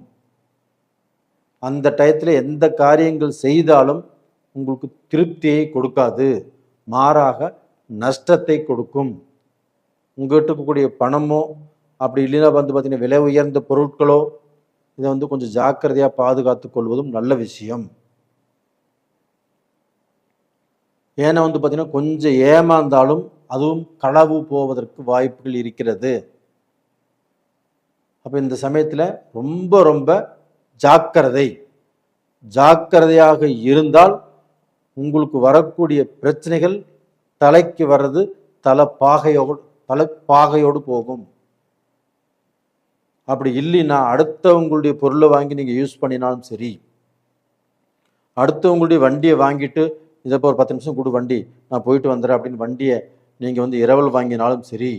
அந்த டயத்தில் எந்த காரியங்கள் செய்தாலும் உங்களுக்கு திருப்தியை கொடுக்காது, மாறாக நஷ்டத்தை கொடுக்கும். உங்கள்கிட்ட இருக்கக்கூடிய பணமோ அப்படி இல்லைன்னா பார்த்தீங்கன்னா விலை உயர்ந்த பொருட்களோ இதை கொஞ்சம் ஜாக்கிரதையாக பாதுகாத்து கொள்வதும் நல்ல விஷயம். ஏன்னா பார்த்தீங்கன்னா கொஞ்சம் ஏமாந்தாலும் அதுவும் களவு போவதற்கு வாய்ப்புகள் இருக்கிறது. அப்போ இந்த சமயத்தில் ரொம்ப ரொம்ப ஜாக்கிரதையாக இருந்தால் உங்களுக்கு வரக்கூடிய பிரச்சனைகள் தலைக்கு வர்றது தலைப்பாகையோடு போகும். அப்படி இல்லைன்னா அடுத்தவங்களுடைய பொருளை வாங்கி நீங்கள் யூஸ் பண்ணினாலும் சரி, அடுத்தவங்களுடைய வண்டியை வாங்கிட்டு இதை ஒரு 10 நிமிஷம் கொடு வண்டி நான் போயிட்டு வந்துடுறேன் அப்படின்னு வண்டியை நீங்கள் இரவல் வாங்கினாலும் சரி,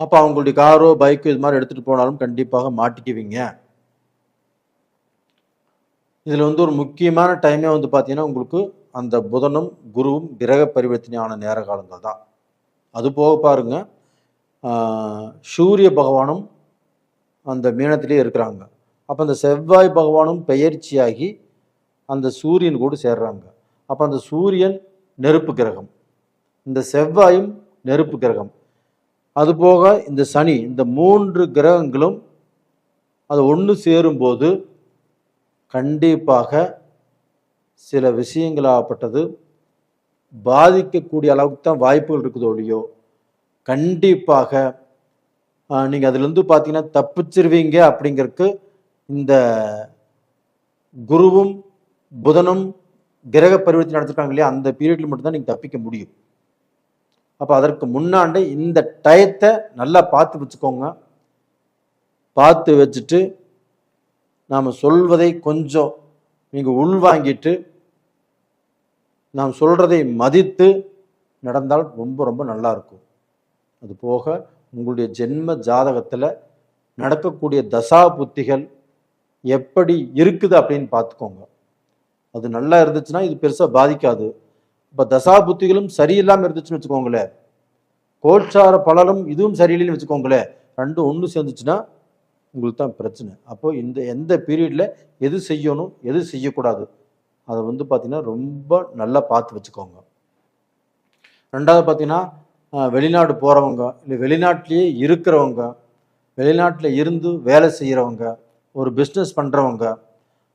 அப்போ அவங்களுடைய காரோ பைக்கோ இது மாதிரி எடுத்துகிட்டு போனாலும் கண்டிப்பாக மாட்டிக்குவீங்க. இதில் ஒரு முக்கியமான டைமே பார்த்தீங்கன்னா உங்களுக்கு அந்த புதனும் குருவும் கிரக பரிவர்த்தனையான நேர காலங்கள் தான். அது போக பாருங்க, சூரிய பகவானும் அந்த மீனத்திலே இருக்கிறாங்க. அப்போ அந்த செவ்வாய் பகவானும் பெயர்ச்சியாகி அந்த சூரியன் கூட சேர்றாங்க. அப்போ அந்த சூரியன் நெருப்பு கிரகம், இந்த செவ்வாயும் நெருப்பு கிரகம், அதுபோக இந்த சனி, இந்த 3 கிரகங்களும் அது ஒன்று சேரும்போது கண்டிப்பாக சில விஷயங்களாகப்பட்டது பாதிக்கக்கூடிய அளவுக்கு தான் வாய்ப்புகள் இருக்குதோ இல்லையோ, கண்டிப்பாக நீங்கள் அதுலேருந்து பார்த்தீங்கன்னா தப்பிச்சிருவீங்க. அப்படிங்கிறதுக்கு இந்த குருவும் புதனும் கிரக பரிவர்த்தனை நடத்திருக்காங்க இல்லையா, அந்த பீரியட்ல மட்டும்தான் நீங்கள் தப்பிக்க முடியும். அப்போ அதற்கு முன்னாண்டே இந்த டயத்தை நல்லா பார்த்து வச்சுக்கோங்க. பார்த்து வச்சுட்டு நாம் சொல்வதை கொஞ்சம் நீங்கள் உள்வாங்கிட்டு நாம் சொல்கிறதை மதித்து நடந்தால் ரொம்ப ரொம்ப நல்லா இருக்கும். அது போக உங்களுடைய ஜென்ம ஜாதகத்தில் நடக்கக்கூடிய தசா புத்திகள் எப்படி இருக்குது அப்படின்னு பார்த்துக்கோங்க. அது நல்லா இருந்துச்சுன்னா இது பெருசாக பாதிக்காது. இப்போ தசா புத்திகளும் சரியில்லாமல் இருந்துச்சுன்னு வச்சுக்கோங்களேன், கோட்சார பலனும் இதுவும் சரியில்லைன்னு வச்சுக்கோங்களேன், ரெண்டும் ஒன்று சேர்ந்துச்சுன்னா உங்களுக்கு தான் பிரச்சனை. அப்போ எந்த பீரியடில் எது செய்யணும் எது செய்யக்கூடாது அதை பார்த்தீங்கன்னா ரொம்ப நல்லா பார்த்து வச்சுக்கோங்க. ரெண்டாவது பார்த்தீங்கன்னா வெளிநாடு போகிறவங்க, இல்லை வெளிநாட்டிலேயே இருக்கிறவங்க, வெளிநாட்டில் இருந்து வேலை செய்கிறவங்க, ஒரு பிஸ்னஸ் பண்ணுறவங்க,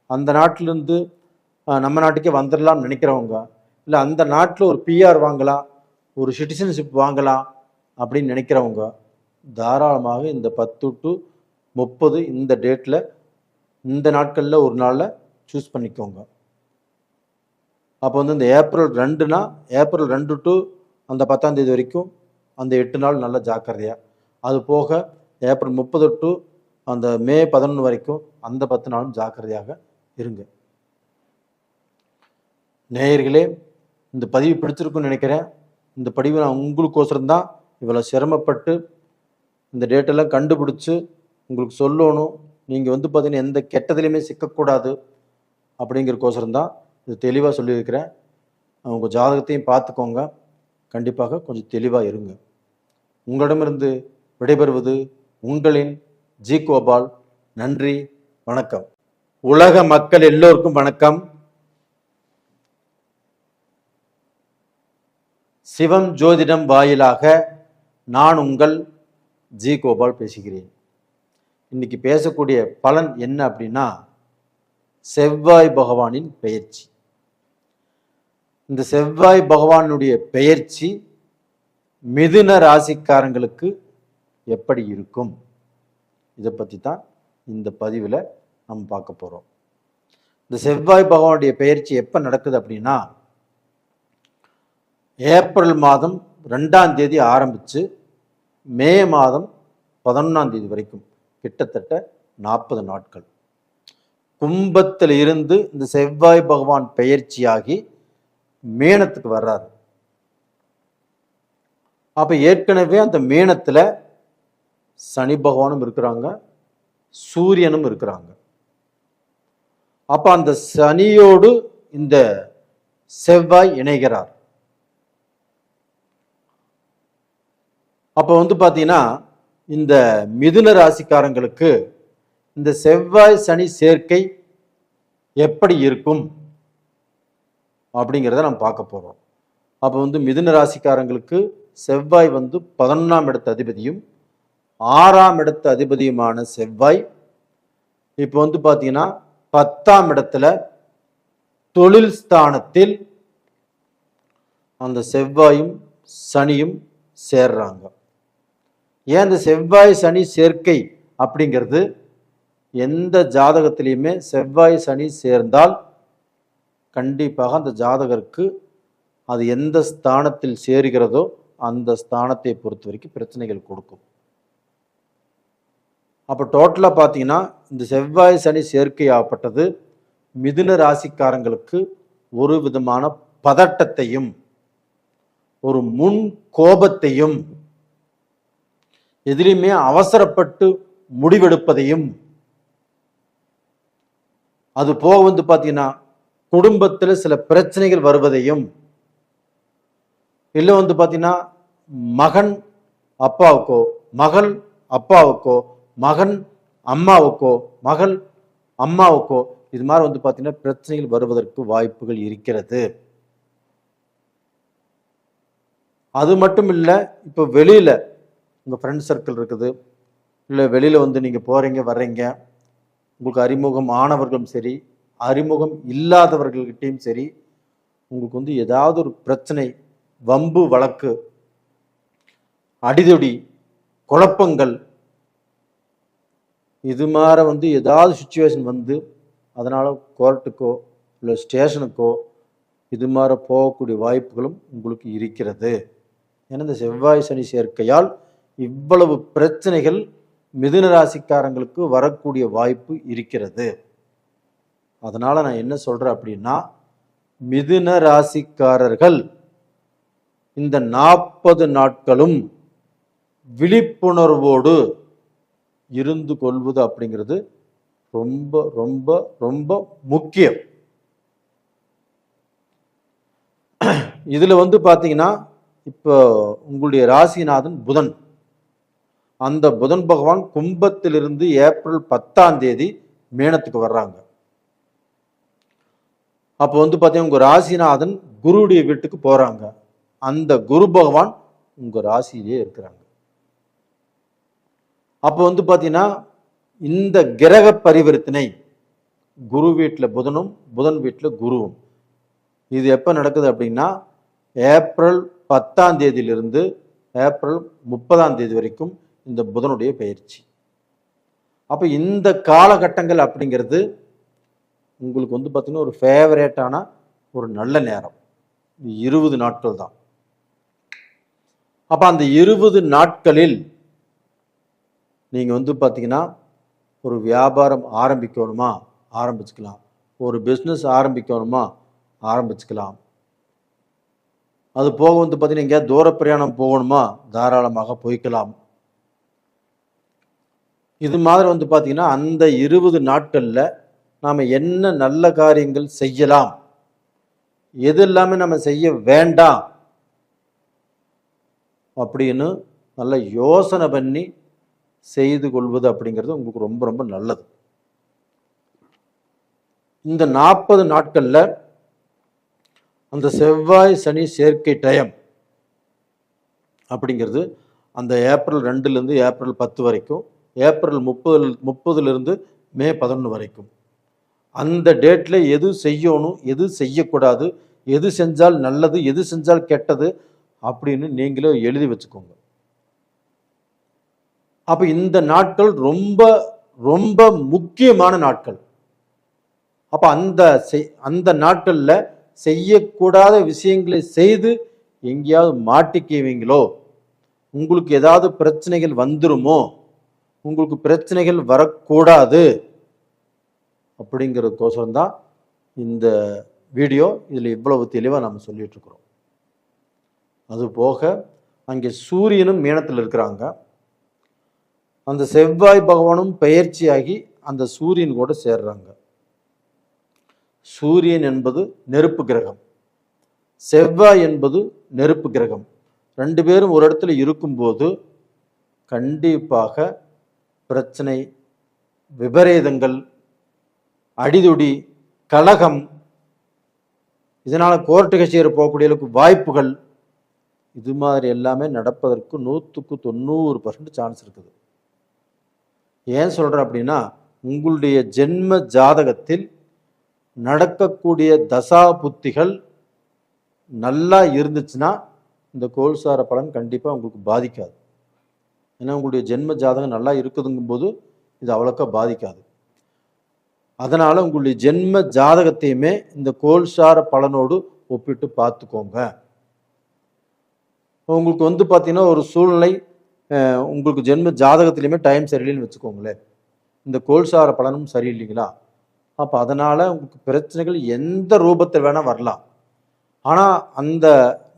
அந்த நாட்டிலேருந்து நம்ம நாட்டுக்கே வந்துடலாம்னு நினைக்கிறவங்க, இல்லை அந்த நாட்டில் ஒரு பிஆர் வாங்கலாம், ஒரு சிட்டிசன்ஷிப் வாங்கலாம் அப்படின்னு நினைக்கிறவங்க தாராளமாக இந்த 10 to 30 இந்த டேட்டில், இந்த நாட்களில் ஒரு நாளில் சூஸ் பண்ணிக்கோங்க. அப்போ இந்த ஏப்ரல் 2னா ஏப்ரல் 2 to அந்த 10ஆம் தேதி வரைக்கும் அந்த 8 நாள் நல்ல ஜாக்கிரதையாக, அது போக ஏப்ரல் 30 to அந்த மே 11 வரைக்கும் அந்த 10 நாளும் ஜாக்கிரதையாக இருங்க. நேயர்களே, இந்த பதிவு பிடிச்சிருக்குன்னு நினைக்கிறேன். இந்த பதிவு நான் உங்களுக்கோசரம் தான் இவ்வளோ சிரமப்பட்டு இந்த டேட்டெல்லாம் கண்டுபிடிச்சி உங்களுக்கு சொல்லணும். நீங்கள் பார்த்தீங்கன்னா எந்த கெட்டதுலையுமே சிக்கக்கூடாது அப்படிங்கிறக்கோசரம் தான் இது தெளிவாக சொல்லியிருக்கிறேன். உங்கள் ஜாதகத்தையும் பார்த்துக்கோங்க, கண்டிப்பாக கொஞ்சம் தெளிவாக இருங்க. உங்களிடமிருந்து விடைபெறுவது உங்களின் ஜி கோபால். நன்றி, வணக்கம். உலக மக்கள் எல்லோருக்கும் வணக்கம். சிவம் ஜோதிடம் வாயிலாக நான் உங்கள் ஜி கோபால் பேசுகிறேன். இன்னைக்கு பேசக்கூடிய பலன் என்ன அப்படின்னா, செவ்வாய் பகவானின் பெயர்ச்சி. இந்த செவ்வாய் பகவானுடைய பெயர்ச்சி மிதுன ராசிக்காரங்களுக்கு எப்படி இருக்கும், இதை பற்றி தான் இந்த பதிவில் நம்ம பார்க்க போகிறோம். இந்த செவ்வாய் பகவானுடைய பெயர்ச்சி எப்போ நடக்குது அப்படின்னா, ஏப்ரல் மாதம் 2ஆம் தேதி ஆரம்பித்து மே மாதம் 11ஆம் தேதி வரைக்கும் கிட்டத்தட்ட 40 நாட்கள். கும்பத்தில் இருந்து இந்த செவ்வாய் பகவான் பெயர்ச்சியாகி மீனத்துக்கு வர்றாரு. அப்ப ஏற்கனவே அந்த மீனத்துல சனி பகவானும் இருக்கிறாங்க, சூரியனும் இருக்கிறாங்க. அப்ப அந்த சனியோடு இந்த செவ்வாய் இணைகிறார். அப்போ பார்த்தீங்கன்னா இந்த மிதுன ராசிக்காரங்களுக்கு இந்த செவ்வாய் சனி சேர்க்கை எப்படி இருக்கும் அப்படிங்கிறத நம்ம பார்க்க போகிறோம். அப்போ மிதுன ராசிக்காரங்களுக்கு செவ்வாய் 11ஆம் இடத்து அதிபதியும் 6ஆம் இடத்து அதிபதியுமான செவ்வாய் இப்போ பார்த்தீங்கன்னா 10ஆம் இடத்துல தொழில் ஸ்தானத்தில் அந்த செவ்வாயும் சனியும் சேர்றாங்க. ஏன் இந்த செவ்வாய் சனி சேர்க்கை அப்படிங்கிறது, எந்த ஜாதகத்திலையுமே செவ்வாய் சனி சேர்ந்தால் கண்டிப்பாக அந்த ஜாதகருக்கு அது எந்த ஸ்தானத்தில் சேருகிறதோ அந்த ஸ்தானத்தை பொறுத்த வரைக்கும் பிரச்சனைகள் கொடுக்கும். அப்போ டோட்டலாக பார்த்தீங்கன்னா இந்த செவ்வாய் சனி சேர்க்கை ஆகப்பட்டது மிதுன ராசிக்காரங்களுக்கு ஒரு விதமான பதட்டத்தையும் ஒரு முன் கோபத்தையும் எதிலுமே அவசரப்பட்டு முடிவெடுப்பதையும், அது போக பார்த்தீங்கன்னா குடும்பத்தில் சில பிரச்சனைகள் வருவதையும், இல்லை பார்த்தீங்கன்னா மகன் அப்பாவுக்கோ மகள் அப்பாவுக்கோ மகன் அம்மாவுக்கோ மகள் அம்மாவுக்கோ இது மாதிரி பார்த்தீங்கன்னா பிரச்சனைகள் வருவதற்கு வாய்ப்புகள் இருக்கிறது. அது மட்டும் இல்லை, இப்போ வெளியில் உங்கள் ஃப்ரெண்ட் சர்க்கிள் இருக்குது, இல்லை வெளியில் நீங்கள் போகிறீங்க வர்றீங்க, உங்களுக்கு அறிமுகம் ஆனவர்களும் சரி அறிமுகம் இல்லாதவர்கள்கிட்டையும் சரி உங்களுக்கு ஏதாவது ஒரு பிரச்சனை, வம்பு வழக்கு, அடிதடி, குழப்பங்கள், இது மாதிரி ஏதாவது சுச்சுவேஷன் அதனால் கோர்ட்டுக்கோ இல்லை ஸ்டேஷனுக்கோ இது மாதிரி போகக்கூடிய வாய்ப்புகளும் உங்களுக்கு இருக்கிறது. ஏன்னா இந்த செவ்வாய் சனி சேர்க்கையால் இவ்வளவு பிரச்சனைகள் மிதுன ராசிக்காரங்களுக்கு வரக்கூடிய வாய்ப்பு இருக்கிறது. அதனால் நான் என்ன சொல்கிறேன் அப்படின்னா, மிதுன ராசிக்காரர்கள் இந்த 40 நாட்களும் விழிப்புணர்வோடு இருந்து கொள்வது அப்படிங்கிறது ரொம்ப ரொம்ப ரொம்ப முக்கியம். இதில் பார்த்தீங்கன்னா இப்போ உங்களுடைய ராசிநாதன் புதன், அந்த புதன் பகவான் கும்பத்திலிருந்து ஏப்ரல் 10ஆம் தேதி மீனத்துக்கு வர்றாங்க. அப்போ பார்த்தீங்கன்னா உங்கள் ராசிநாதன் குருவுடைய வீட்டுக்கு போகிறாங்க. அந்த குரு பகவான் உங்கள் ராசியிலே இருக்கிறாங்க. அப்போ பார்த்தீங்கன்னா இந்த கிரக பரிவர்த்தனை குரு வீட்டில் புதனும் புதன் வீட்டில் குருவும் இது எப்போ நடக்குது அப்படின்னா ஏப்ரல் 10ஆம் தேதியிலிருந்து ஏப்ரல் 30ஆம் தேதி வரைக்கும் இந்த புதனுடைய பயிற்சி. அப்போ இந்த காலகட்டங்கள் அப்படிங்கிறது உங்களுக்கு பார்த்தீங்கன்னா ஒரு ஃபேவரேட்டான ஒரு நல்ல நேரம். 20 நாட்கள் தான். அப்போ அந்த 20 நாட்களில் நீங்கள் பார்த்தீங்கன்னா ஒரு வியாபாரம் ஆரம்பிக்கணுமா ஆரம்பிச்சுக்கலாம், ஒரு பிஸ்னஸ் ஆரம்பிக்கணுமா ஆரம்பிச்சுக்கலாம். அது போக பார்த்தீங்கன்னா எங்கேயாவது தூர பிரயாணம் போகணுமா தாராளமாக போய்க்கலாம். இது மாதிரி பார்த்தீங்கன்னா அந்த 20 நாட்களில் நாம் என்ன நல்ல காரியங்கள் செய்யலாம், எது எல்லாமே நம்ம செய்ய வேண்டாம் அப்படின்னு நல்ல யோசனை பண்ணி செய்து கொள்வது அப்படிங்கிறது உங்களுக்கு ரொம்ப ரொம்ப நல்லது. இந்த 40 நாட்களில் அந்த செவ்வாய் சனி சேர்க்கை டைம் அப்படிங்கிறது அந்த ஏப்ரல் 2லேருந்து ஏப்ரல் 10 வரைக்கும், ஏப்ரல் 30லிருந்து மே 11 வரைக்கும், அந்த டேட்டில் எது செய்யணும் எது செய்யக்கூடாது, எது செஞ்சால் நல்லது எது செஞ்சால் கெட்டது அப்படின்னு நீங்களே எழுதி வச்சுக்கோங்க. அப்போ இந்த நாட்கள் ரொம்ப ரொம்ப முக்கியமான நாட்கள். அப்போ அந்த நாட்களில் செய்யக்கூடாத விஷயங்களை செய்து எங்கேயாவது மாட்டிக்குவீங்களோ, உங்களுக்கு ஏதாவது பிரச்சனைகள் வந்துருமோ, உங்களுக்கு பிரச்சனைகள் வரக்கூடாது அப்படிங்கிறதுக்கோசரம் தான் இந்த வீடியோ. இதில் இவ்வளவு தெளிவாக நம்ம சொல்லிட்டு இருக்கிறோம். அது போக அங்கே சூரியனும் மீனத்தில் இருக்கிறாங்க. அந்த செவ்வாய் பகவானும் பயிற்சியாகி அந்த சூரியன் கூட சேர்றாங்க. சூரியன் என்பது நெருப்பு கிரகம், செவ்வாய் என்பது நெருப்பு கிரகம். 2 பேரும் ஒரு இடத்துல இருக்கும்போது கண்டிப்பாக பிரச்சனை, விபரீதங்கள், அடிதுடி, கலகம், இதனால் கோர்ட்டு கச்சேரி போகக்கூடிய வாய்ப்புகள், இது மாதிரி எல்லாமே நடப்பதற்கு 100க்கு 90% சான்ஸ் இருக்குது. ஏன் சொல்கிறேன் அப்படின்னா, உங்களுடைய ஜென்ம ஜாதகத்தில் நடக்கக்கூடிய தசா புத்திகள் நல்லா இருந்துச்சுன்னா இந்த கோல்சார பலன் கண்டிப்பாக உங்களுக்கு பாதிக்காது. ஏன்னா உங்களுடைய ஜென்ம ஜாதகம் நல்லா இருக்குதுங்கும் போது இது அவ்வளோக்கா பாதிக்காது. அதனால் உங்களுடைய ஜென்ம ஜாதகத்தையுமே இந்த கோல்சார பலனோடு ஒப்பிட்டு பார்த்துக்கோங்க. உங்களுக்கு பார்த்தீங்கன்னா ஒரு சூழ்நிலை உங்களுக்கு ஜென்ம ஜாதகத்திலையுமே டைம் சரியில்லைன்னு வச்சுக்கோங்களேன், இந்த கோல்சார பலனும் சரியில்லைங்களா, அப்போ அதனால் உங்களுக்கு பிரச்சனைகள் எந்த ரூபத்தில் வேணால் வரலாம். ஆனால் அந்த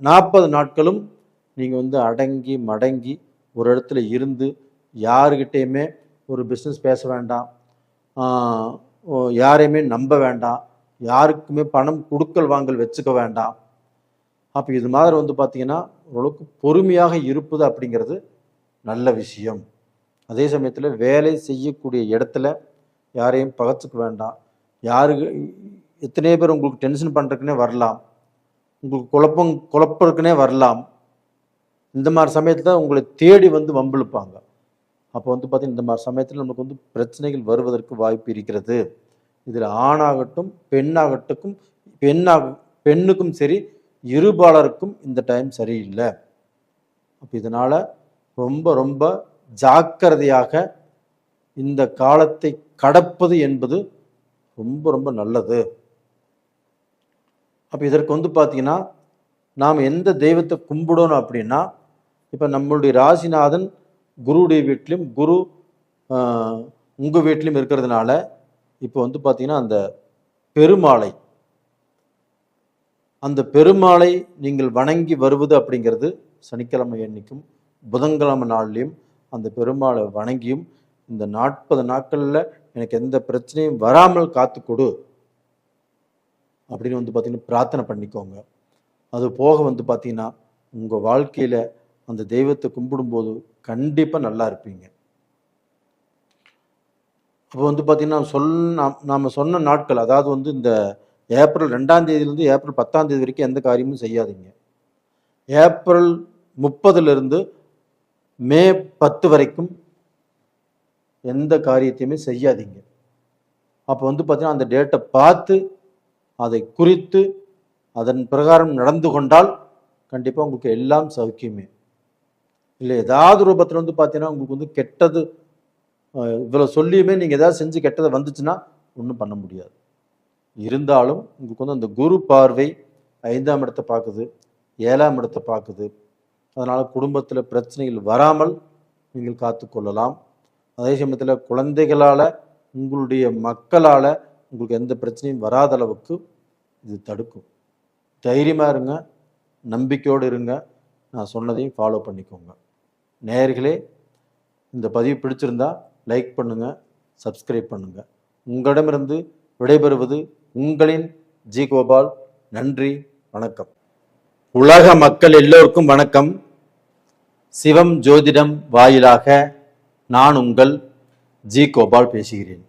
40 நாட்களும் நீங்கள் அடங்கி மடங்கி ஒரு இடத்துல இருந்து யாருக்கிட்டேயுமே ஒரு பிஸ்னஸ் பேச வேண்டாம், யாரையுமே நம்ப வேண்டாம், யாருக்குமே பணம் கொடுக்கல் வாங்கல் வச்சுக்க வேண்டாம். அப்போ இது மாதிரி பார்த்தீங்கன்னா ஓரளவுக்கு பொறுமையாக இருப்பது அப்படிங்கிறது நல்ல விஷயம். அதே சமயத்தில் வேலை செய்யக்கூடிய இடத்துல யாரையும் பகச்சுக்க வேண்டாம். யாருக்கு எத்தனையோ பேர் உங்களுக்கு டென்ஷன் பண்ணுறதுக்குனே வரலாம், உங்களுக்கு குழப்பறதுக்குனே வரலாம். இந்த மாதிரி சமயத்தில் உங்களை தேடி வம்பிழுப்பாங்க. அப்போ பார்த்தீங்கன்னா இந்த மாதிரி சமயத்தில் நமக்கு பிரச்சனைகள் வருவதற்கு வாய்ப்பு இருக்கிறது. இதில் ஆணாகட்டும் பெண்ணுக்கும் சரி, இருபாலருக்கும் இந்த டைம் சரியில்லை. அப்போ இதனால் ரொம்ப ரொம்ப ஜாக்கிரதையாக இந்த காலத்தை கடப்பது என்பது ரொம்ப ரொம்ப நல்லது. அப்போ இதற்கு பார்த்தீங்கன்னா நாம் எந்த தெய்வத்தை கும்பிடணும் அப்படின்னா, இப்போ நம்மளுடைய ராசிநாதன் குருவுடைய வீட்டிலும் குரு உங்கள் வீட்டிலும் இருக்கிறதுனால இப்போ பார்த்தீங்கன்னா அந்த பெருமாளை நீங்கள் வணங்கி வருவது அப்படிங்கிறது சனிக்கிழமை அன்னைக்கும் புதன்கிழமை நாள்லையும் அந்த பெருமாளை வணங்கியும் இந்த 40 நாட்களில் எனக்கு எந்த பிரச்சனையும் வராமல் காத்து கொடு அப்படின்னு பார்த்தீங்கன்னா பிரார்த்தனை பண்ணிக்கோங்க. அது போக பார்த்தீங்கன்னா உங்கள் வாழ்க்கையில் அந்த தெய்வத்தை கும்பிடும்போது கண்டிப்பாக நல்லா இருப்பீங்க. அப்போ பார்த்தீங்கன்னா நாம் சொன்ன நாட்கள், அதாவது இந்த ஏப்ரல் 2ஆம் தேதியிலேருந்து ஏப்ரல் 10ஆம் தேதி வரைக்கும் எந்த காரியமும் செய்யாதீங்க. ஏப்ரல் 30லிருந்து மே 10 வரைக்கும் எந்த காரியத்தையுமே செய்யாதீங்க. அப்போ பார்த்தீங்கன்னா அந்த டேட்டை பார்த்து அதை குறித்து அதன் பிரகாரம் நடந்து கொண்டால் கண்டிப்பாக உங்களுக்கு எல்லாம் சௌக்கியமே. இல்லை ஏதாவது ரூபத்தில் பார்த்தீங்கன்னா உங்களுக்கு கெட்டது இவ்வளோ சொல்லியுமே நீங்கள் ஏதாவது செஞ்சு கெட்டதை வந்துச்சுன்னா ஒன்றும் பண்ண முடியாது. இருந்தாலும் உங்களுக்கு அந்த குரு பார்வை 5ஆம் இடத்தை பார்க்குது, 7ஆம் இடத்தை பார்க்குது. அதனால் குடும்பத்தில் பிரச்சனைகள் வராமல் நீங்கள் காத்துக்கொள்ளலாம். அதே சமயத்தில் குழந்தைகளால் உங்களுடைய மக்களால் உங்களுக்கு எந்த பிரச்சனையும் வராத அளவுக்கு இது தடுக்கும். தைரியமாக இருங்க, நம்பிக்கையோடு இருங்க. நான் சொன்னதையும் ஃபாலோ பண்ணிக்கோங்க. நேயர்களே, இந்த பதிவு பிடிச்சிருந்தா லைக் பண்ணுங்கள், சப்ஸ்கிரைப் பண்ணுங்கள். உங்களிடமிருந்து விடைபெறுவது உங்களின் ஜி கோபால். நன்றி, வணக்கம். உலக மக்கள் எல்லோருக்கும் வணக்கம். சிவம் ஜோதிடம் வாயிலாக நான் உங்கள் ஜி கோபால் பேசுகிறேன்.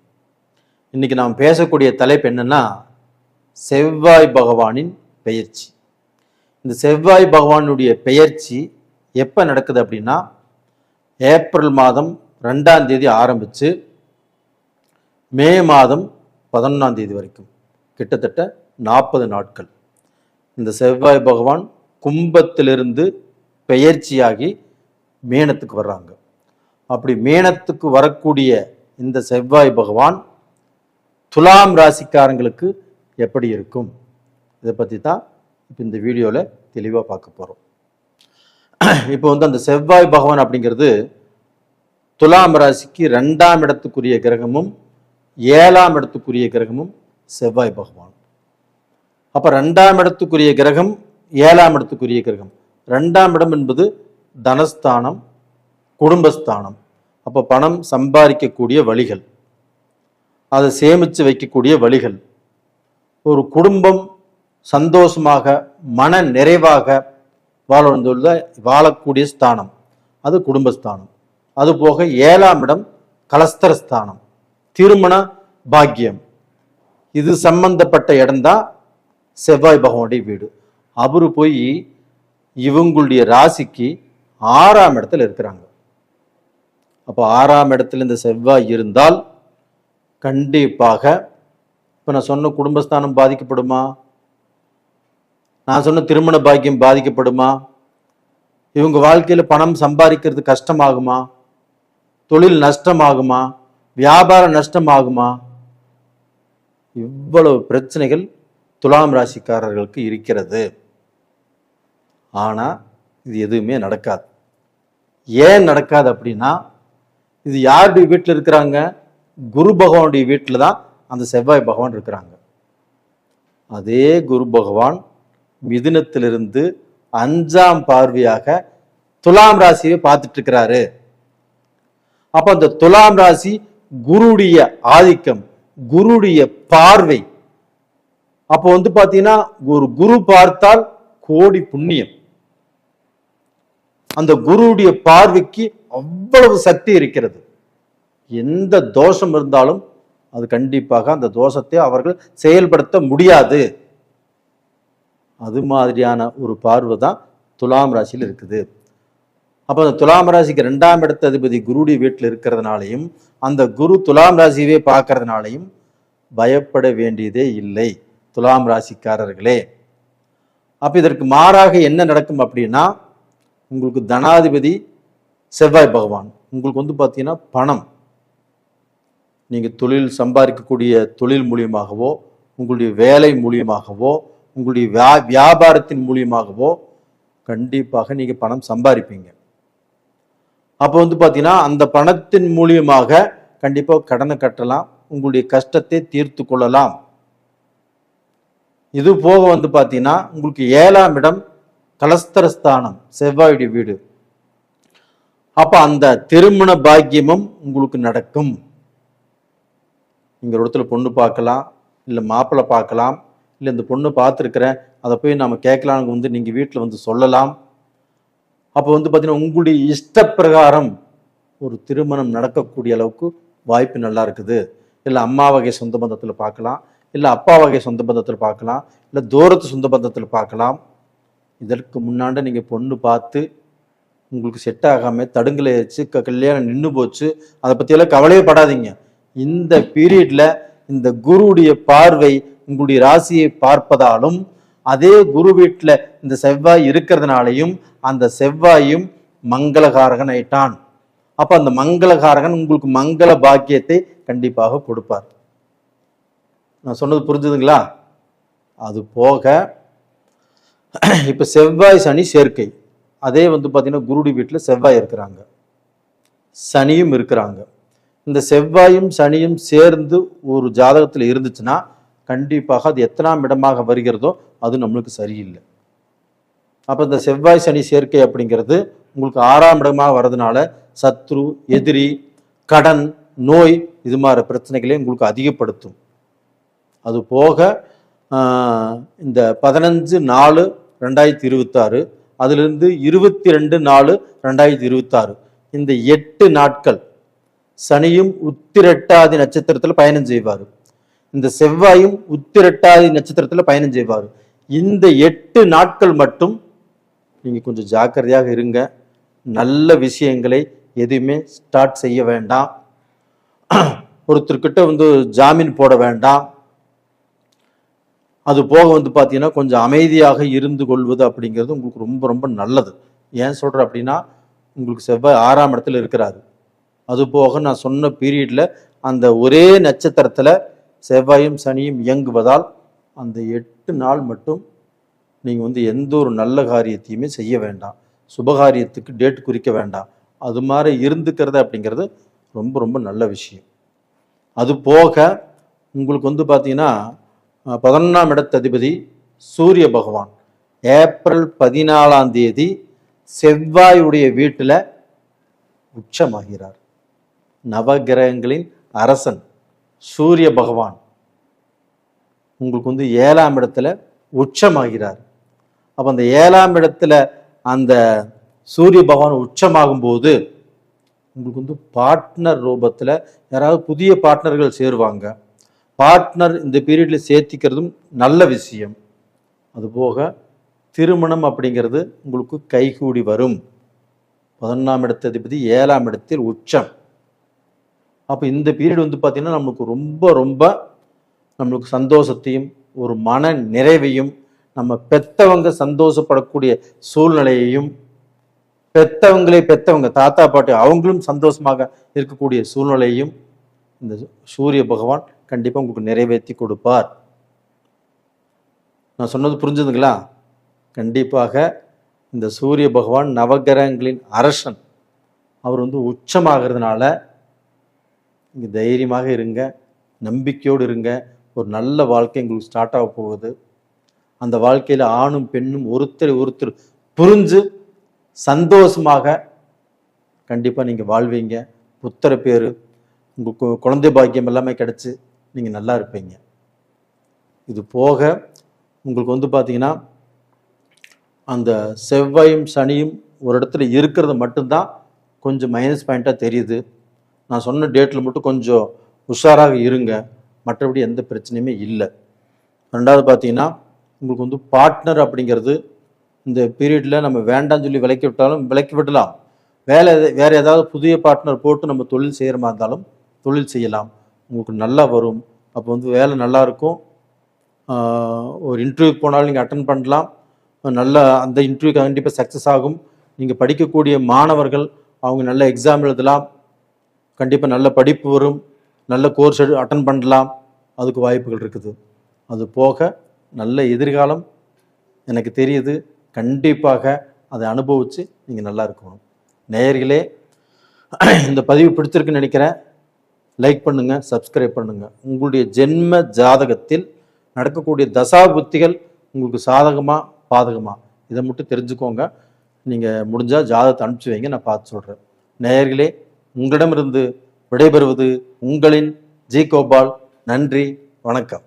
இன்னைக்கு நாம் பேசக்கூடிய தலைப்பு என்னன்னா, செவ்வாய் பகவானின் பெயர்ச்சி. இந்த செவ்வாய் பகவானுடைய பெயர்ச்சி எப்போ நடக்குது அப்படின்னா, ஏப்ரல் மாதம் 2ஆம் தேதி ஆரம்பித்து மே மாதம் 11ஆம் தேதி வரைக்கும் கிட்டத்தட்ட 40 நாட்கள் இந்த செவ்வாய் பகவான் கும்பத்திலிருந்து பெயர்ச்சியாகி மீனத்துக்கு வர்றாங்க. அப்படி மீனத்துக்கு வரக்கூடிய இந்த செவ்வாய் பகவான் துலாம் ராசிக்காரங்களுக்கு எப்படி இருக்கும், இதை பற்றி தான் இப்போ இந்த வீடியோவில் தெளிவாக பார்க்க போகிறோம். இப்போ அந்த செவ்வாய் பகவான் அப்படிங்கிறது துலாம் ராசிக்கு 2ஆம் இடத்துக்குரிய கிரகமும் 7ஆம் இடத்துக்குரிய கிரகமும் செவ்வாய் பகவான். அப்போ 2ஆம் இடத்துக்குரிய கிரகம் 7ஆம் இடத்துக்குரிய கிரகம். 2ஆம் இடம் என்பது தனஸ்தானம், குடும்பஸ்தானம். அப்போ பணம் சம்பாதிக்கக்கூடிய வழிகள், அதை சேமித்து வைக்கக்கூடிய வழிகள், ஒரு குடும்பம் சந்தோஷமாக மன நிறைவாக வாழக்கூடிய ஸ்தானம், அது குடும்பஸ்தானம். அதுபோக 7ஆம் இடம் கலஸ்தரஸ்தானம், திருமண பாக்கியம். இது சம்பந்தப்பட்ட இடம்தான் செவ்வாய் பகவானுடைய வீடு. அவரு போய் இவங்களுடைய ராசிக்கு 6ஆம் இடத்துல இருக்கிறாங்க. அப்போ 6ஆம் இடத்துல இந்த செவ்வாய் இருந்தால் கண்டிப்பாக இப்போ நான் சொன்ன குடும்பஸ்தானம் பாதிக்கப்படுமா, நான் சொன்ன திருமண பாக்கியம் பாதிக்கப்படுமா, இவங்க வாழ்க்கையில் பணம் சம்பாதிக்கிறது கஷ்டமாகுமா, தொழில் நஷ்டமாகுமா, வியாபார நஷ்டமாகுமா, இவ்வளவு பிரச்சனைகள் துலாம் ராசிக்காரர்களுக்கு இருக்கிறது. ஆனால் இது எதுவுமே நடக்காது. ஏன் நடக்காது அப்படின்னா, இது யாருடைய வீட்டில் இருக்கிறாங்க? குரு பகவானுடைய வீட்டில் தான் அந்த செவ்வாய் பகவான் இருக்கிறாங்க. அதே குரு பகவான் மிதுனத்திலிருந்து 5ஆம் பார்வையாக துலாம் ராசியை பார்த்துட்டு இருக்கிறாரு. அப்ப அந்த துலாம் ராசி குருடைய ஆதிக்கம், குருடைய பார்வை. அப்போ பாத்தீங்கன்னா ஒரு குரு பார்த்தால் கோடி புண்ணியம். அந்த குருடைய பார்வைக்கு அவ்வளவு சக்தி இருக்கிறது. எந்த தோஷம் இருந்தாலும் அது கண்டிப்பாக அந்த தோஷத்தை அவர்கள் செயல்படுத்த முடியாது. அது மாதிரியான ஒரு பார்வை தான் துலாம் ராசியில் இருக்குது. அப்போ அந்த துலாம் ராசிக்கு 2ஆம் இடத்த அதிபதி குருடைய வீட்டில் இருக்கிறதுனாலையும் அந்த குரு துலாம் ராசியவே பார்க்கறதுனாலையும் பயப்பட வேண்டியதே இல்லை துலாம் ராசிக்காரர்களே. அப்ப இதற்கு மாறாக என்ன நடக்கும் அப்படின்னா, உங்களுக்கு தனாதிபதி செவ்வாய் பகவான். உங்களுக்கு பார்த்தீங்கன்னா பணம், நீங்க தொழில் சம்பாதிக்கக்கூடிய தொழில் மூலியமாகவோ, உங்களுடைய வேலை மூலியமாகவோ, உங்களுடைய வியாபாரத்தின் மூலியமாகவோ கண்டிப்பாக நீங்க பணம் சம்பாதிப்பீங்க. அப்போ பார்த்தீங்கன்னா அந்த பணத்தின் மூலியமாக கண்டிப்பாக கடனை கட்டலாம், உங்களுடைய கஷ்டத்தை தீர்த்து கொள்ளலாம். இது போக பார்த்தீங்கன்னா உங்களுக்கு 7ஆம் இடம் கலஸ்தரஸ்தானம், செவ்வாயுடைய வீடு. அப்ப அந்த திருமண பாக்கியமும் உங்களுக்கு நடக்கும். நீங்க ஒரு இடத்துல பொண்ணு பார்க்கலாம், இல்லை மாப்பிள்ளை பார்க்கலாம், இல்லை இந்த பொண்ணு பார்த்துருக்கிறேன் அதை போய் நம்ம கேட்கலான்னு நீங்க வீட்டில் சொல்லலாம். அப்போ பார்த்தீங்கன்னா உங்களுடைய இஷ்ட பிரகாரம் ஒரு திருமணம் நடக்கக்கூடிய அளவுக்கு வாய்ப்பு நல்லா இருக்குது. இல்லை அம்மா வகை சொந்த பந்தத்தில் பார்க்கலாம், இல்லை அப்பா வகை சொந்த பந்தத்தில் பார்க்கலாம், இல்லை தூரத்து சொந்த பந்தத்தில் பார்க்கலாம். இதற்கு முன்னாண்ட நீங்கள் பொண்ணு பார்த்து உங்களுக்கு செட் ஆகாமல் தடுங்கலை வச்சு கல்யாணம் நின்று போச்சு, அதை பற்றியெல்லாம் கவலையே படாதீங்க. இந்த பீரியட்ல இந்த குருவுடைய பார்வை உங்களுடைய ராசியை பார்ப்பதாலும் அதே குரு வீட்டில் இந்த செவ்வாய் இருக்கிறதுனாலையும் அந்த செவ்வாயும் மங்களகாரகன் ஆயிட்டான். அப்ப அந்த மங்களகாரகன் உங்களுக்கு மங்கள பாக்கியத்தை கண்டிப்பாக கொடுப்பார். நான் சொன்னது புரிஞ்சுதுங்களா? அது போக இப்ப செவ்வாய் சனி சேர்க்கை, அதே பார்த்தீங்கன்னா குருடி வீட்டில் செவ்வாய் இருக்கிறாங்க, சனியும் இருக்கிறாங்க. இந்த செவ்வாயும் சனியும் சேர்ந்து ஒரு ஜாதகத்தில் இருந்துச்சுன்னா கண்டிப்பாக அது எத்தனாம் இடமாக வருகிறதோ அது நம்மளுக்கு சரியில்லை. அப்போ இந்த செவ்வாய் சனி சேர்க்கை அப்படிங்கிறது உங்களுக்கு 6ஆம் இடமாக வர்றதுனால சத்ரு, எதிரி, கடன், நோய் இது மாதிரி பிரச்சனைகளை உங்களுக்கு அதிகப்படுத்தும். அது போக இந்த 15/4/2026 அதிலிருந்து 22/4/2026 இந்த 8 நாட்கள் சனியும் உத்திரட்டாதி நட்சத்திரத்தில் பயணம் செய்வார், இந்த செவ்வாயும் உத்திரட்டாதி நட்சத்திரத்தில் பயணம் செய்வார். இந்த 8 நாட்கள் மட்டும் நீங்க கொஞ்சம் ஜாக்கிரதையாக இருங்க. நல்ல விஷயங்களை எதுவுமே ஸ்டார்ட் செய்ய வேண்டாம். ஒருத்தர்கிட்ட ஜாமீன் போட வேண்டாம். அது போக பார்த்தீங்கன்னா கொஞ்சம் அமைதியாக இருந்து கொள்வது அப்படிங்கிறது உங்களுக்கு ரொம்ப ரொம்ப நல்லது. ஏன் சொல்கிறேன் அப்படின்னா, உங்களுக்கு செவ்வாய் 6ஆம் இடத்துல இருக்கிறாரு. அது போக நான் சொன்ன பீரியட்ல அந்த ஒரே நட்சத்திரத்தில் செவ்வாயும் சனியும் இயங்குவதால் அந்த 8 நாள் மட்டும் நீங்கள் எந்த ஒரு நல்ல காரியத்தையுமே செய்ய வேண்டாம், சுபகாரியத்துக்கு டேட் குறிக்க வேண்டாம். அது மாதிரி இருந்துக்கிறது அப்படிங்கிறது ரொம்ப ரொம்ப நல்ல விஷயம். அது போக உங்களுக்கு பார்த்தீங்கன்னா 11ஆம் இடத்து அதிபதி சூரிய பகவான் ஏப்ரல் 14ஆம் தேதி செவ்வாயுடைய வீட்டில் உச்சமாகிறார். நவகிரகங்களின் அரசன் சூரிய பகவான் உங்களுக்கு 7ஆம் இடத்துல உச்சமாகிறார். அப்போ அந்த 7ஆம் இடத்துல அந்த சூரிய பகவான் உச்சமாகும் போது உங்களுக்கு பார்ட்னர் ரூபத்தில் யாராவது புதிய பார்ட்னர்கள் சேருவாங்க. பார்ட்னர் இந்த பீரியட்ல சேர்த்திக்கிறதும் நல்ல விஷயம். அதுபோக திருமணம் அப்படிங்கிறது உங்களுக்கு கைகூடி வரும். 11ஆம் இடத்து அதிபதி 7ஆம் இடத்தில் உச்சம். அப்போ இந்த பீரியட் பார்த்தீங்கன்னா நம்மளுக்கு ரொம்ப ரொம்ப நம்மளுக்கு சந்தோஷத்தையும் ஒரு மன நிறைவையும், நம்ம பெத்தவங்க சந்தோஷப்படக்கூடிய சூழ்நிலையையும், பெத்தவங்க தாத்தா பாட்டி அவங்களும் சந்தோஷமாக இருக்கக்கூடிய சூழ்நிலையும் இந்த சூரிய பகவான் கண்டிப்பாக உங்களுக்கு நிறைவேற்றி கொடுப்பார். நான் சொன்னது புரிஞ்சுதுங்களா? கண்டிப்பாக இந்த சூரிய பகவான் நவகிரகங்களின் அரசன். அவர் உச்சமாகிறதுனால நீங்கள் தைரியமாக இருங்க, நம்பிக்கையோடு இருங்க. ஒரு நல்ல வாழ்க்கை உங்களுக்கு ஸ்டார்ட் ஆக போகுது. அந்த வாழ்க்கையில் ஆணும் பெண்ணும் ஒருத்தர் ஒருத்தர் புரிஞ்சு சந்தோஷமாக கண்டிப்பாக நீங்கள் வாழ்வீங்க. புத்திர பேர், உங்களுக்கு குழந்தை பாக்கியம் எல்லாமே கிடச்சி நீங்கள் நல்லா இருப்பீங்க. இது போக உங்களுக்கு பார்த்தீங்கன்னா அந்த செவ்வாயும் சனியும் ஒரு இடத்துல இருக்கிறது மட்டும்தான் கொஞ்சம் மைனஸ் பாயிண்ட்டாக தெரியுது. நான் சொன்ன டேட்டில் மட்டும் கொஞ்சம் உஷாராக இருங்க, மற்றபடி எந்த பிரச்சனையுமே இல்லை. ரெண்டாவது பார்த்தீங்கன்னா உங்களுக்கு பார்ட்னர் அப்படிங்கிறது இந்த பீரியடில் நம்ம வேண்டாம்னு சொல்லி விலக்கி விடலாம். வேறு ஏதாவது புதிய பார்ட்னர் போட்டு நம்ம தொழில் செய்கிற மாதிரி இருந்தாலும் தொழில் செய்யலாம். உங்களுக்கு நல்லா வரும். அப்போ வேலை நல்லா இருக்கும். ஒரு இன்டர்வியூ போனாலும் நீங்கள் அட்டன் பண்ணலாம். நல்லா அந்த இன்டர்வியூ கண்டிப்பாக சக்ஸஸ் ஆகும். நீங்கள் படிக்கக்கூடிய மாணவர்கள் அவங்க நல்ல எக்ஸாம் எழுதலாம். கண்டிப்பாக நல்ல படிப்பு வரும். நல்ல கோர்ஸ் அட்டன் பண்ணலாம். அதுக்கு வாய்ப்புகள் இருக்குது. அது போக நல்ல எதிர்காலம் எனக்கு தெரியுது. கண்டிப்பாக அதை அனுபவித்து நீங்கள் நல்லா இருக்கணும். நேயர்களே, இந்த பதிவு பிடிச்சிருக்குன்னு நினைக்கிறேன். லைக் பண்ணுங்கள், சப்ஸ்கிரைப் பண்ணுங்கள். உங்களுடைய ஜென்ம ஜாதகத்தில் நடக்கக்கூடிய தசா புத்திகள் உங்களுக்கு சாதகமாக பாதகமாக இதை மட்டும் தெரிஞ்சுக்கோங்க. நீங்கள் முடிஞ்சால் ஜாதகத்தை அனுப்பிச்சி வைங்க, நான் பார்த்து சொல்கிறேன். நேயர்களே, உங்களிடமிருந்து விடைபெறுவது உங்களின் ஜி கோபால். நன்றி, வணக்கம்.